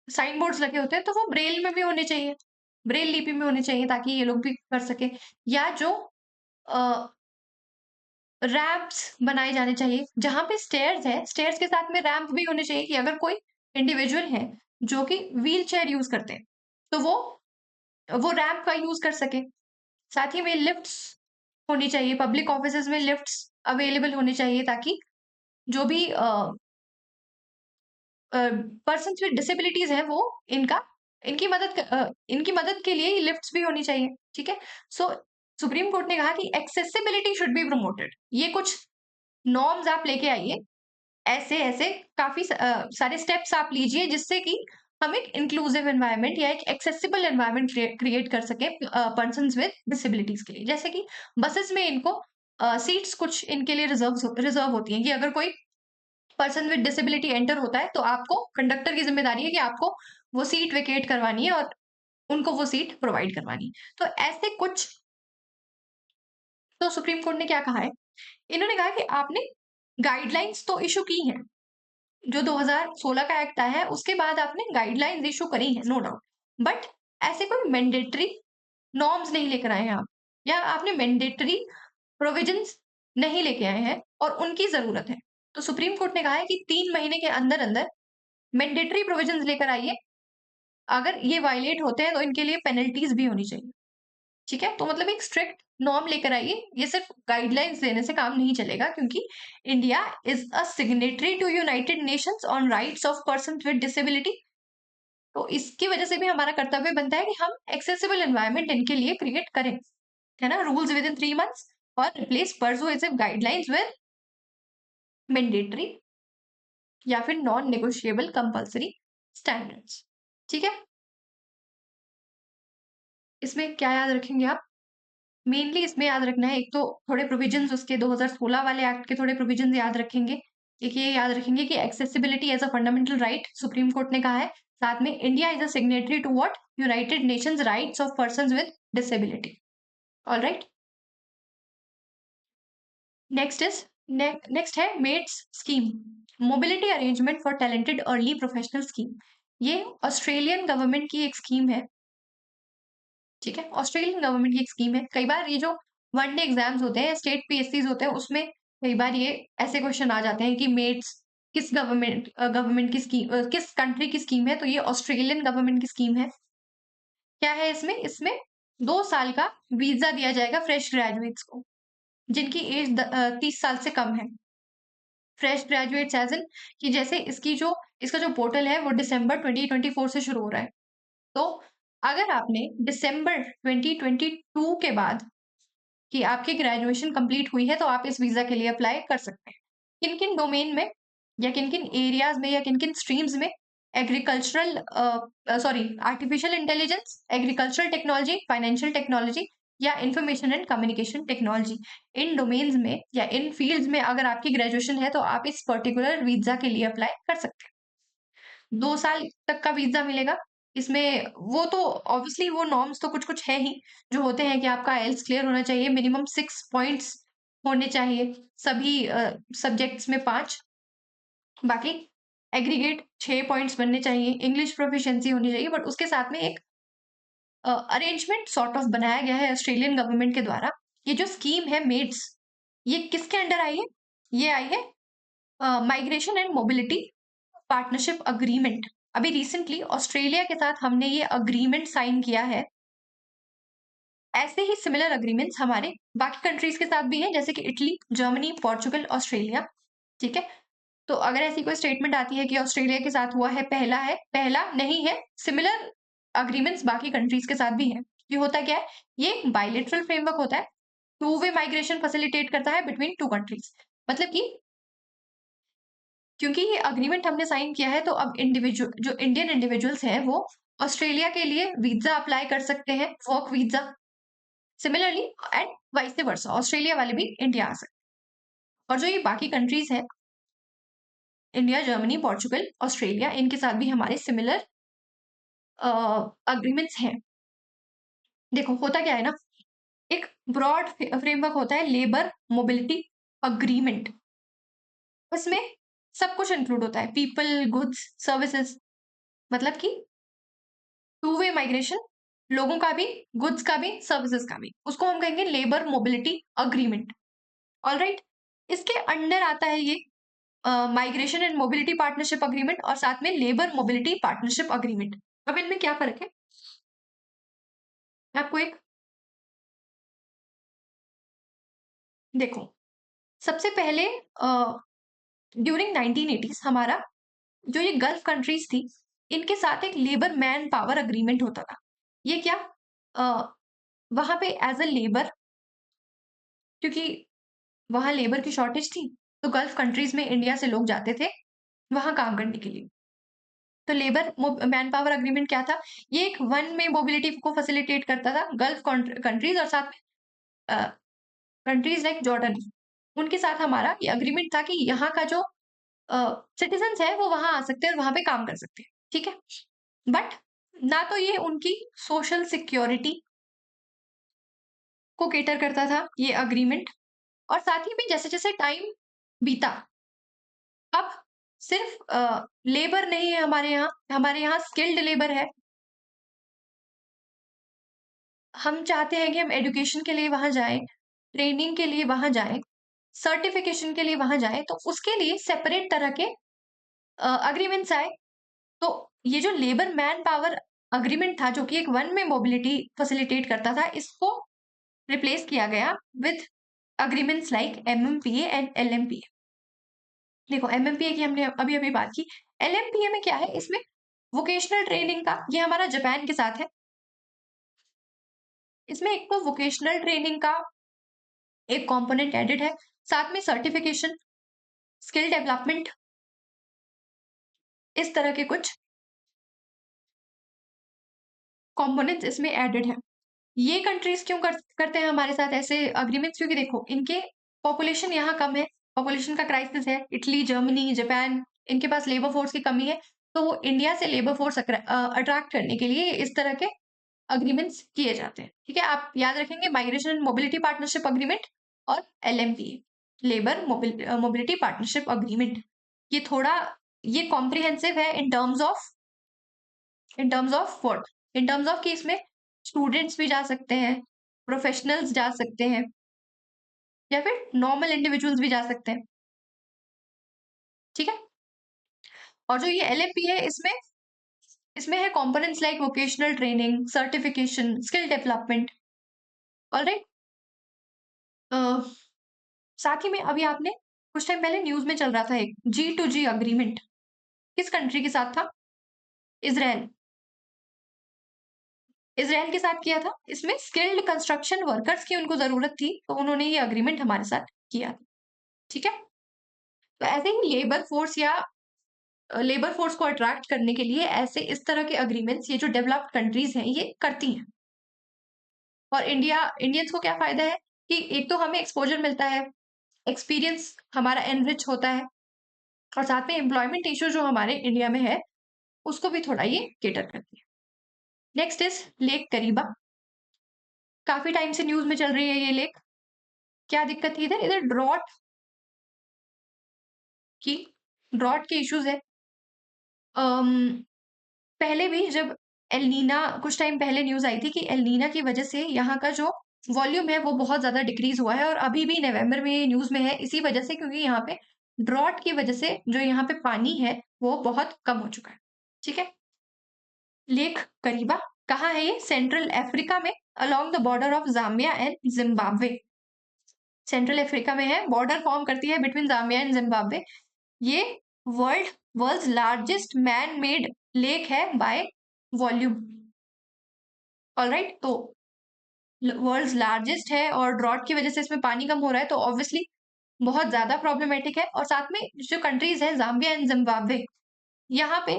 साइन बोर्ड्स लगे होते हैं तो वो ब्रेल में भी होने चाहिए, ब्रेल लिपि में होने चाहिए ताकि ये लोग भी कर सके। या जो रैंप्स बनाए जाने चाहिए, जहां पे स्टेयर्स है स्टेयर्स के साथ में रैंप भी होने चाहिए, कि अगर कोई इंडिविजुअल है जो कि व्हील चेयर यूज करते हैं तो वो रैंप का यूज कर सके। साथ ही में लिफ्ट्स होनी चाहिए, पब्लिक ऑफिसेज में लिफ्ट्स अवेलेबल होने चाहिए ताकि जो भी पर्सन विद डिसेबिलिटीज है वो इनका इनकी मदद के लिए लिफ्ट्स भी होनी चाहिए। ठीक है, सो सुप्रीम कोर्ट ने कहा कि एक्सेसिबिलिटी शुड बी प्रमोटेड। ये कुछ नॉर्म्स आप लेके आइए, ऐसे ऐसे काफी सारे स्टेप्स आप लीजिए जिससे कि हम एक इंक्लूसिव एनवायरनमेंट या एक एक्सेसिबल एनवायरनमेंट क्रिएट कर सके पर्सन विद डिसेबिलिटीज के लिए। जैसे कि बसेस में इनको सीट्स कुछ इनके लिए रिजर्व होती हैं, कि अगर कोई पर्सन विद डिसेबिलिटी एंटर होता है तो आपको कंडक्टर की जिम्मेदारी है कि आपको वो सीट वेकेट करवानी है और उनको वो सीट प्रोवाइड करवानी है। तो ऐसे कुछ तो सुप्रीम कोर्ट ने क्या कहा है, इन्होंने कहा कि आपने गाइडलाइंस तो इशू की हैं, जो 2016 का एक्ट आया है उसके बाद आपने गाइडलाइंस इशू करी है, नो डाउट, बट ऐसे कोई मैंडेटरी नॉर्म्स नहीं लेकर आए हैं आप, या आपने मैंडेटरी प्रोविजंस नहीं लेके आए हैं और उनकी जरूरत है। तो सुप्रीम कोर्ट ने कहा है कि 3 महीने के अंदर अंदर मैंडेटरी प्रोविजंस लेकर आइए, अगर ये वायलेट होते हैं तो इनके लिए पेनल्टीज भी होनी चाहिए। ठीक है, तो मतलब एक स्ट्रिक्ट नॉर्म लेकर आइए, ये सिर्फ गाइडलाइंस देने से काम नहीं चलेगा, क्योंकि India is a signatory to United Nations on rights of person with disability. तो इसकी वजह से भी हमारा कर्तव्य बनता है कि हम एक्सेसिबल एनवायरनमेंट इनके लिए क्रिएट करें, है ना, रूल्स विद इन 3 मंथ्स, और replace persuasive guidelines with mandatory या फिर नॉन नेगोशिएबल कंपल्सरी स्टैंडर्ड्स। ठीक है, इसमें क्या याद रखेंगे आप, मेनली इसमें याद रखना है, एक तो थोड़े प्रोविजंस उसके 2016 वाले एक्ट के थोड़े प्रोविजंस याद रखेंगे, एक ये याद रखेंगे कि accessibility as a fundamental right Supreme Court ने कहा है, साथ में India is a signatory to what, United Nations rights of persons with disability. All right, next है MATES scheme, mobility arrangement for talented early professional scheme. ये ऑस्ट्रेलियन गवर्नमेंट की एक स्कीम है। ठीक है, ऑस्ट्रेलियन गवर्नमेंट की एक स्कीम है। कई बार ये जो वनडे एग्जाम्स होते हैं, स्टेट पीएससीज होते हैं, उसमें कई बार ये ऐसे क्वेश्चन आ जाते हैं कि मेट्स किस गवर्नमेंट की स्कीम, किस कंट्री की स्कीम है, तो ये ऑस्ट्रेलियन गवर्नमेंट की स्कीम है। क्या है इसमें, इसमें 2 साल का वीजा दिया जाएगा फ्रेश ग्रेजुएट्स को, जिनकी एज 30 साल से कम है। फ्रेश ग्रेजुएट्स एज इन कि जैसे इसका जो पोर्टल है वो दिसंबर 2024 से शुरू हो रहा है, तो अगर आपने दिसंबर 2022 के बाद कि आपकी ग्रेजुएशन कंप्लीट हुई है, तो आप इस वीजा के लिए अप्लाई कर सकते हैं। किन किन डोमेन में या किन किन एरियाज में या किन किन स्ट्रीम्स में, agricultural artificial intelligence, agricultural technology, financial technology या इंफॉर्मेशन एंड कम्युनिकेशन टेक्नोलॉजी, इन डोमेन्स में या इन फील्ड्स में अगर आपकी ग्रेजुएशन है, तो आप इस पर्टिकुलर वीजा के लिए अप्लाई कर सकते हैं। 2 साल तक का वीजा मिलेगा। इसमें वो तो ऑब्वियसली वो नॉर्म्स तो कुछ कुछ है ही, जो होते हैं कि आपका आइल्स क्लियर होना चाहिए, मिनिमम 6 पॉइंट्स होने चाहिए सभी सब्जेक्ट्स में 5, बाकी एग्रीगेट 6 पॉइंट्स बनने चाहिए, इंग्लिश प्रोफिशिएंसी होनी चाहिए। बट उसके साथ में एक अरेंजमेंट सॉर्ट ऑफ बनाया गया है ऑस्ट्रेलियन गवर्नमेंट के द्वारा। ये जो स्कीम है मेड्स, ये किसके अंडर आई है, ये आई है migration and mobility partnership agreement. अभी रिसेंटली ऑस्ट्रेलिया के साथ हमने ये अग्रीमेंट साइन किया है। ऐसे ही सिमिलर अग्रीमेंट्स हमारे बाकी कंट्रीज के साथ भी हैं, जैसे कि इटली, जर्मनी, पोर्चुगल, ऑस्ट्रेलिया। ठीक है, तो अगर ऐसी कोई स्टेटमेंट आती है कि ऑस्ट्रेलिया के साथ हुआ है, पहला नहीं है, सिमिलर अग्रीमेंट्स बाकी कंट्रीज के साथ भी है। ये होता क्या है, ये बायलेटरल फ्रेमवर्क होता है, टू वे माइग्रेशन फैसिलिटेट करता है बिटवीन टू कंट्रीज। मतलब कि क्योंकि ये अग्रीमेंट हमने साइन किया है, तो अब इंडिविजुअल जो इंडियन इंडिविजुअल्स हैं वो ऑस्ट्रेलिया के लिए वीजा अप्लाई कर सकते हैं, work visa. Similarly and vice versa, Australia वाले भी इंडिया आ सकते हैं। और जो ये बाकी कंट्रीज हैं, इंडिया, जर्मनी, पोर्चुगल, ऑस्ट्रेलिया, इनके साथ भी हमारे सिमिलर अग्रीमेंट्स हैं। देखो होता क्या है ना, एक ब्रॉड फ्रेमवर्क होता है लेबर मोबिलिटी अग्रीमेंट, उसमें सब कुछ इंक्लूड होता है, पीपल, गुड्स, सर्विसेज, मतलब कि टू वे माइग्रेशन, लोगों का भी, गुड्स का भी, सर्विसेज का भी, उसको हम कहेंगे labour mobility agreement. All right, इसके अंडर आता है ये migration and mobility partnership agreement और साथ में लेबर मोबिलिटी पार्टनरशिप अग्रीमेंट। अब इनमें क्या फर्क है, मैं आपको एक देखो, सबसे पहले ड्यूरिंग 1980s हमारा जो ये गल्फ कंट्रीज थी, इनके साथ एक लेबर मैन पावर अग्रीमेंट होता था। ये क्या, वहां पे एज अ लेबर, क्योंकि वहां लेबर की शॉर्टेज थी, तो गल्फ कंट्रीज में इंडिया से लोग जाते थे वहां काम करने के लिए। तो लेबर मैन पावर अग्रीमेंट क्या था, ये एक वन में मोबिलिटी को फैसिलिटेट करता था गल्फ कंट्रीज और साथ कंट्रीज लाइक जॉर्डन, उनके साथ हमारा ये अग्रीमेंट था कि यहाँ का जो सिटीजन है वो वहां आ सकते हैं और वहां पे काम कर सकते हैं। ठीक है, बट ना तो ये उनकी सोशल सिक्योरिटी को केटर करता था ये अग्रीमेंट। और साथ ही में जैसे-जैसे टाइम बीता, अब सिर्फ लेबर नहीं है हमारे यहाँ स्किल्ड लेबर है। हम चाहते हैं कि हम एजुकेशन के लिए वहाँ जाएँ, ट्रेनिंग के लिए वहाँ जाएँ, सर्टिफ़िकेशन के लिए वहाँ जाएँ, तो उसके लिए सेपरेट तरह के एग्रीमेंट्स आए। तो ये जो लेबर मैन पावर एग्रीमेंट था, जो कि एक वन में मोबिलिटी फैसिलिटेट करता था, इसको रिप्लेस किया गया विथ एग्रीमेंट्स लाइक एमएमपीए एंड एलएमपीए। देखो, एमएमपीए की हमने अभी-अभी बात की। एलएमपीए में क्या है, इसमें वोकेशनल ट्रेनिंग का, ये हमारा जापान के साथ है। इसमें एक तो वोकेशनल ट्रेनिंग का एक कंपोनेंट एडेड है, साथ में सर्टिफिकेशन, स्किल डेवलपमेंट, इस तरह के कुछ कंपोनेंट्स इसमें एडेड है। ये कंट्रीज क्यों करते हैं हमारे साथ ऐसे अग्रीमेंट्स? क्योंकि देखो, इनके पॉपुलेशन यहाँ कम है, पॉपुलेशन का क्राइसिस है। इटली, जर्मनी, जापान, इनके पास लेबर फोर्स की कमी है, तो वो इंडिया से लेबर फोर्स अट्रैक्ट करने के लिए इस तरह के अग्रीमेंट्स किए जाते हैं। ठीक है, आप याद रखेंगे, migration and mobility partnership agreement और एलएमपीए, लेबर मोबिलिटी पार्टनरशिप अग्रीमेंट। ये थोड़ा, ये कॉम्प्रिहेंसिव है in terms of what, in terms of कि इसमें स्टूडेंट्स भी जा सकते हैं, प्रोफेशनल्स जा सकते हैं, या फिर नॉर्मल इंडिविजुअल्स भी जा सकते हैं। ठीक है, और जो ये एलएमपी है, इसमें इसमें है components like vocational training, certification, skill development. Alright, साथ ही में अभी आपने कुछ टाइम पहले न्यूज में चल रहा था एक G2G अग्रीमेंट, किस कंट्री के साथ था? इसराइल। इसराइल के साथ किया था। इसमें स्किल्ड कंस्ट्रक्शन वर्कर्स की उनको जरूरत थी, तो उन्होंने ये अग्रीमेंट हमारे साथ किया। ठीक है, तो ऐसे ही लेबर फोर्स को अट्रैक्ट करने के लिए ऐसे इस तरह के अग्रीमेंट्स ये जो डेवलप्ड कंट्रीज हैं ये करती हैं। और इंडियंस को क्या फायदा है कि एक तो हमें एक्सपोजर मिलता है, एक्सपीरियंस हमारा एनरिच होता है, और साथ में एम्प्लॉयमेंट इशू जो हमारे इंडिया में है उसको भी थोड़ा ये केटर करती है। Next is Lake Kariba. काफी टाइम से न्यूज में चल रही है ये लेक। क्या दिक्कत थी इधर? इधर की ड्रॉट के इश्यूज है। अम, पहले भी जब एलनीना, कुछ टाइम पहले न्यूज आई थी कि एलनीना की वजह से यहाँ का जो वॉल्यूम है वो बहुत ज्यादा डिक्रीज हुआ है, और अभी भी नवंबर में ये न्यूज में है इसी वजह से, क्योंकि यहाँ पे ड्रॉट की वजह से जो यहाँ पे पानी है वो बहुत कम हो चुका है। ठीक है, लेक करीबा कहाँ है ये? सेंट्रल अफ्रीका में, along the border of Zambia and Zimbabwe. Central Africa में है, बॉर्डर फॉर्म करती है बिटवीन जाम्बिया एंड जिम्बाब्वे। ये world's largest man made lake है बाय वॉल्यूम। ऑलराइट, तो वर्ल्ड्स लार्जेस्ट है और ड्रॉट की वजह से इसमें पानी कम हो रहा है, तो ऑब्वियसली बहुत ज्यादा प्रॉब्लमेटिक है। और साथ में जो कंट्रीज है जाम्बिया एंड जिम्बाब्वे, यहाँ पे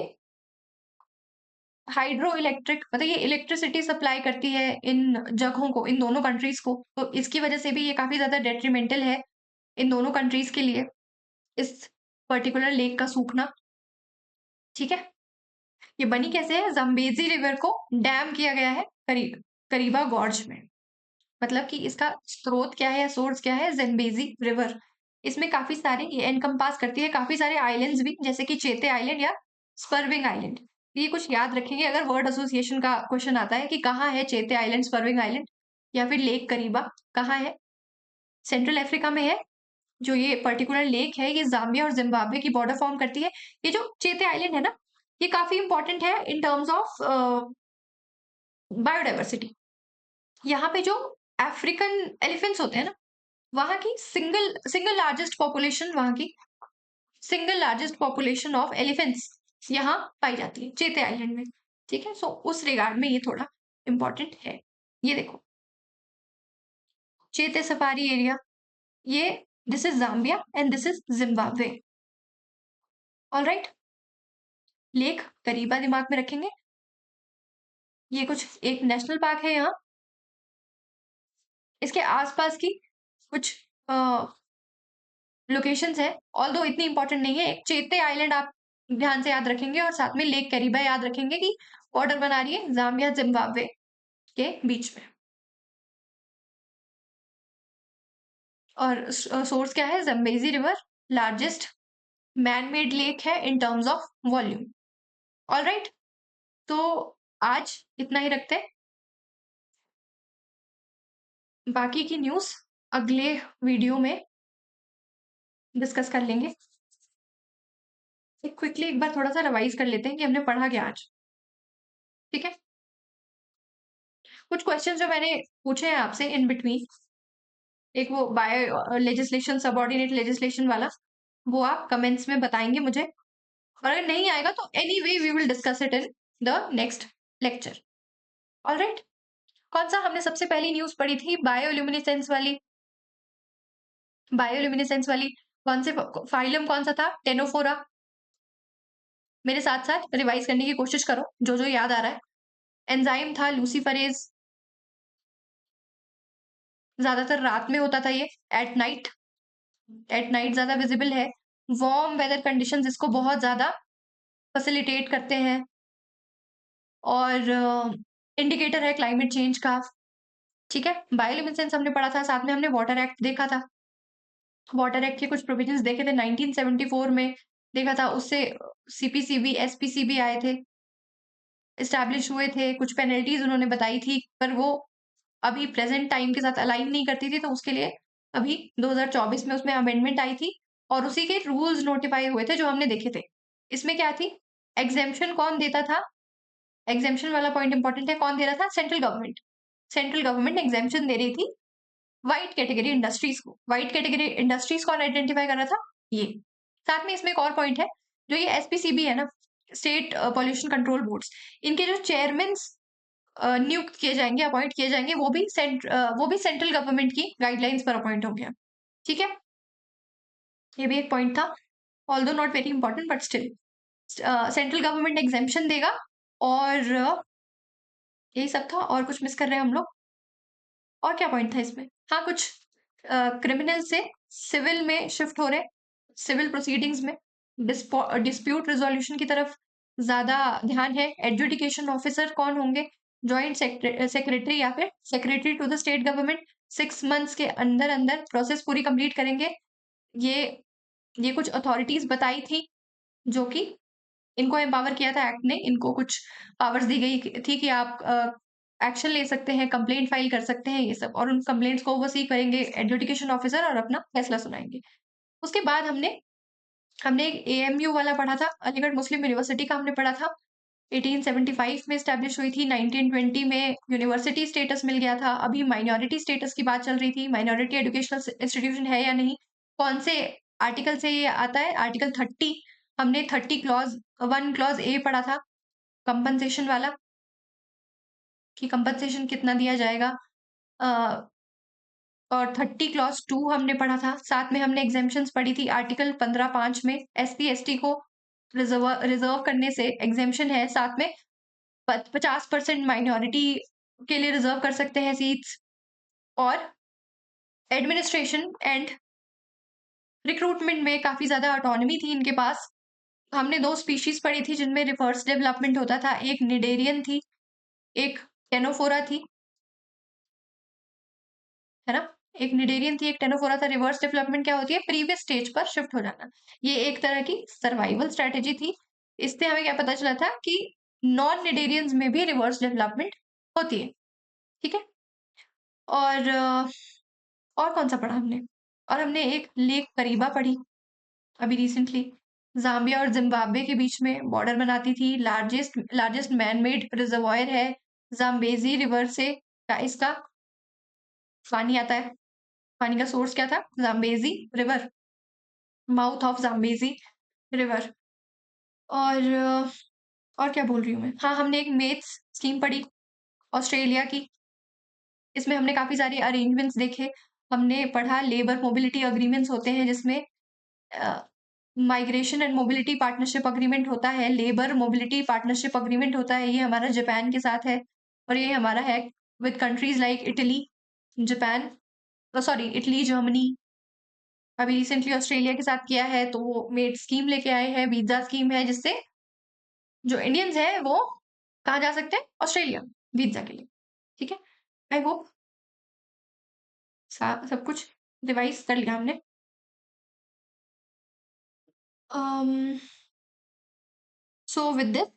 हाइड्रो इलेक्ट्रिक, मतलब ये इलेक्ट्रिसिटी सप्लाई करती है इन जगहों को, इन दोनों कंट्रीज को, तो इसकी वजह से भी ये काफी ज्यादा डेट्रीमेंटल है इन दोनों कंट्रीज के लिए, इस पर्टिकुलर लेक का सूखना। ठीक है, ये बनी कैसे है? जम्बेजी रिवर को डैम किया गया है करीबा गॉर्ज में। मतलब कि इसका स्रोत क्या है या सोर्स क्या है? Zambezi river. इसमें काफी सारे, ये एनकम्पास करती है काफी सारे आइलैंड्स भी, जैसे कि चेते आइलैंड या स्पर्विंग आइलैंड। ये कुछ याद रखेंगे अगर वर्ड एसोसिएशन का क्वेश्चन आता है कि कहाँ है चेते आइलैंड, स्पर्विंग आइलैंड, या फिर लेक करीबा कहाँ है? सेंट्रल अफ्रीका में है। जो ये पर्टिकुलर लेक है ये जाम्बिया और जिम्बाब्वे की बॉर्डर फॉर्म करती है। ये जो चेते आइलैंड है ना, ये काफी इंपॉर्टेंट है इन टर्म्स ऑफ बायोडाइवर्सिटी। यहाँ पे जो अफ्रीकन एलिफेंट्स होते हैं ना, वहां की सिंगल लार्जेस्ट पॉपुलेशन, वहां की single largest population of elephants यहाँ पाई जाती है चेते आइलैंड में। ठीक है, सो उस रिगार्ड में ये थोड़ा इंपॉर्टेंट है। ये देखो, चेते सफारी एरिया, ये this is Zambia and this is Zimbabwe. Alright, Lake Kariba दिमाग में रखेंगे। ये कुछ एक नेशनल पार्क है यहाँ, इसके आसपास की कुछ लोकेशंस है, ऑल दो इतनी इंपॉर्टेंट नहीं है। एक चेते आइलैंड आप ध्यान से याद रखेंगे, और साथ में लेक करीबा याद रखेंगे कि बॉर्डर बना रही है जाम्बिया जिम्बाब्वे के बीच में। और सोर्स क्या है? Zambezi river, largest man made lake है in terms of volume. All right, तो आज इतना ही रखते हैं, बाकी की न्यूज अगले वीडियो में डिस्कस कर लेंगे। क्विकली एक बार थोड़ा सा रिवाइज कर लेते हैं कि हमने पढ़ा क्या आज। ठीक है, कुछ क्वेश्चन जो मैंने पूछे हैं आपसे इन बिटवीन, एक वो बायो लेजिस्लेशन, सबऑर्डिनेट लेजिस्लेशन वाला, वो आप कमेंट्स में बताएंगे मुझे, और अगर नहीं आएगा तो anyway we will discuss it in the next lecture. Alright, कौन सा हमने सबसे पहली न्यूज पढ़ी थी? बायोल्यूमिनेसेंस वाली। बायोल्यूमिनेसेंस वाली कौन से फाइलम कौन सा था? टेनोफोरा। मेरे साथ साथ रिवाइज करने की कोशिश करो जो जो याद आ रहा है। एंजाइम था लूसीफरेज, ज्यादातर रात में होता था ये, एट नाइट, एट नाइट ज्यादा विजिबल है। वार्म वेदर कंडीशंस इसको बहुत ज्यादा फैसिलिटेट करते हैं, और इंडिकेटर है क्लाइमेट चेंज का। ठीक है, बायोल्यूमिनेसेंस हमने पढ़ा था, साथ में हमने वाटर एक्ट देखा था। वाटर एक्ट के कुछ प्रोविजंस देखे थे 1974 में, देखा था, उससे सीपीसीबी एसपीसीबी आए थे, एस्टैब्लिश हुए थे, कुछ पेनल्टीज उन्होंने बताई थी, पर वो अभी प्रेजेंट टाइम के साथ अलाइन नहीं करती थी, तो उसके लिए अभी 2024 में उसमें अमेंडमेंट आई थी, और उसी के रूल्स नोटिफाई हुए थे जो हमने देखे थे। इसमें क्या थी? एग्जेम्पशन कौन देता था? एग्जेम्पशन वाला पॉइंट इंपॉर्टेंट है, कौन दे रहा था? Central government. Central government exemption दे रही थी व्हाइट कैटेगरी इंडस्ट्रीज को। व्हाइट कैटेगरी इंडस्ट्रीज कौन आइडेंटिफाई कर रहा था? ये। साथ में इसमें एक और पॉइंट है, जो ये एसपीसीबी है ना, स्टेट पॉल्यूशन कंट्रोल बोर्ड्स, इनके जो चेयरमैन नियुक्त किए जाएंगे, अपॉइंट किए जाएंगे, वो भी सेंट्रल गवर्नमेंट की गाइडलाइंस पर अपॉइंट होंगे। ठीक है, ये भी एक पॉइंट था, although not very important but still central government exemption देगा, और यही सब था, और कुछ मिस कर रहे हैं हम लोग? और क्या पॉइंट था इसमें? हाँ, कुछ क्रिमिनल से सिविल में शिफ्ट हो रहे, सिविल प्रोसीडिंग्स में डिस्प्यूट रिजोल्यूशन की तरफ ज्यादा ध्यान है। एडजुडिकेशन ऑफिसर कौन होंगे? जॉइंट सेक्रेटरी या फिर secretary to the state government. 6 months के अंदर अंदर प्रोसेस पूरी कंप्लीट करेंगे। ये ये कुछ अथॉरिटीज बताई थी, जो कि इनको एम्पावर किया था एक्ट ने, इनको कुछ पावर्स दी गई थी कि आप एक्शन ले सकते हैं, कंप्लेंट फाइल कर सकते हैं, ये सब, और उन कंप्लेंट्स को ओवरसी करेंगे एडजुडिकेशन ऑफिसर, और अपना फैसला सुनाएंगे। उसके बाद हमने हमने एक एएमयू वाला पढ़ा था, अलीगढ़ मुस्लिम यूनिवर्सिटी का हमने पढ़ा था, 1875 में स्टैब्लिश हुई थी, 1920 में यूनिवर्सिटी स्टेटस मिल गया था। अभी माइनॉरिटी स्टेटस की बात चल रही थी, माइनॉरिटी एजुकेशनल इंस्टीट्यूशन है या नहीं, कौन से आर्टिकल से ये आता है? आर्टिकल 30। हमने 30 क्लॉज 1 क्लॉज ए पढ़ा था, कंपनसेशन वाला, कि कंपनसेशन कितना दिया जाएगा, और 30 क्लॉज 2 हमने पढ़ा था। साथ में हमने एग्जेम्पशंस पढ़ी थी, आर्टिकल 15(5) में एसपी एसटी को रिजर्व करने से एग्जेम्पशन है, साथ में 50% माइनॉरिटी के लिए रिजर्व कर सकते हैं सीट्स, और एडमिनिस्ट्रेशन एंड रिक्रूटमेंट में काफी ज्यादा ऑटोनॉमी थी इनके पास। हमने 2 स्पीशीज पढ़ी थी जिनमें रिवर्स डेवलपमेंट होता था, एक निडेरियन थी, एक टेनोफोरा थी, है ना, एक निडेरियन थी, एक टेनोफोरा था। रिवर्स डेवलपमेंट क्या होती है? प्रीवियस स्टेज पर शिफ्ट हो जाना। ये एक तरह की सर्वाइवल स्ट्रेटेजी थी। इससे हमें क्या पता चला था कि नॉन निडेरियंस में भी रिवर्स डेवलपमेंट होती है। ठीक है, और और कौन सा पढ़ा हमने? और हमने एक लेक करीबा पढ़ी अभी रिसेंटली, जाम्बिया और जिम्बाब्वे के बीच में बॉर्डर बनाती थी, लार्जेस्ट मैन मेड रिजर्वायर है, जाम्बेजी रिवर से का इसका पानी आता है। पानी का सोर्स क्या था? Zambezi river, mouth of Zambezi river. और क्या बोल रही हूँ मैं? हाँ, हमने एक मेथ्स स्कीम पढ़ी ऑस्ट्रेलिया की, इसमें हमने काफी सारे अरेंजमेंट्स देखे। हमने पढ़ा लेबर मोबिलिटी अग्रीमेंट्स होते हैं, जिसमें migration and mobility partnership agreement होता है, लेबर मोबिलिटी पार्टनरशिप अग्रीमेंट होता है, ये हमारा जापान के साथ है, और ये हमारा है with countries like Italy, Japan, sorry Italy, Germany. अभी रिसेंटली ऑस्ट्रेलिया के साथ किया है, तो वो मेड स्कीम लेके आए हैं, वीजा स्कीम है, जिससे जो इंडियंस है वो कहाँ जा सकते हैं? ऑस्ट्रेलिया, वीजा के लिए। ठीक है, आई होप सब कुछ रिवाइज कर लिया हमने। So with this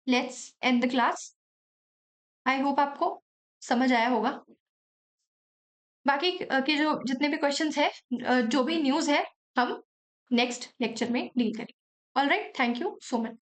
let's end the class. I hope आपको समझ आया होगा। बाकी के जो जितने भी क्वेश्चंस है, जो भी न्यूज़ है, हम नेक्स्ट लेक्चर में डील करेंगे। Alright, thank you so much.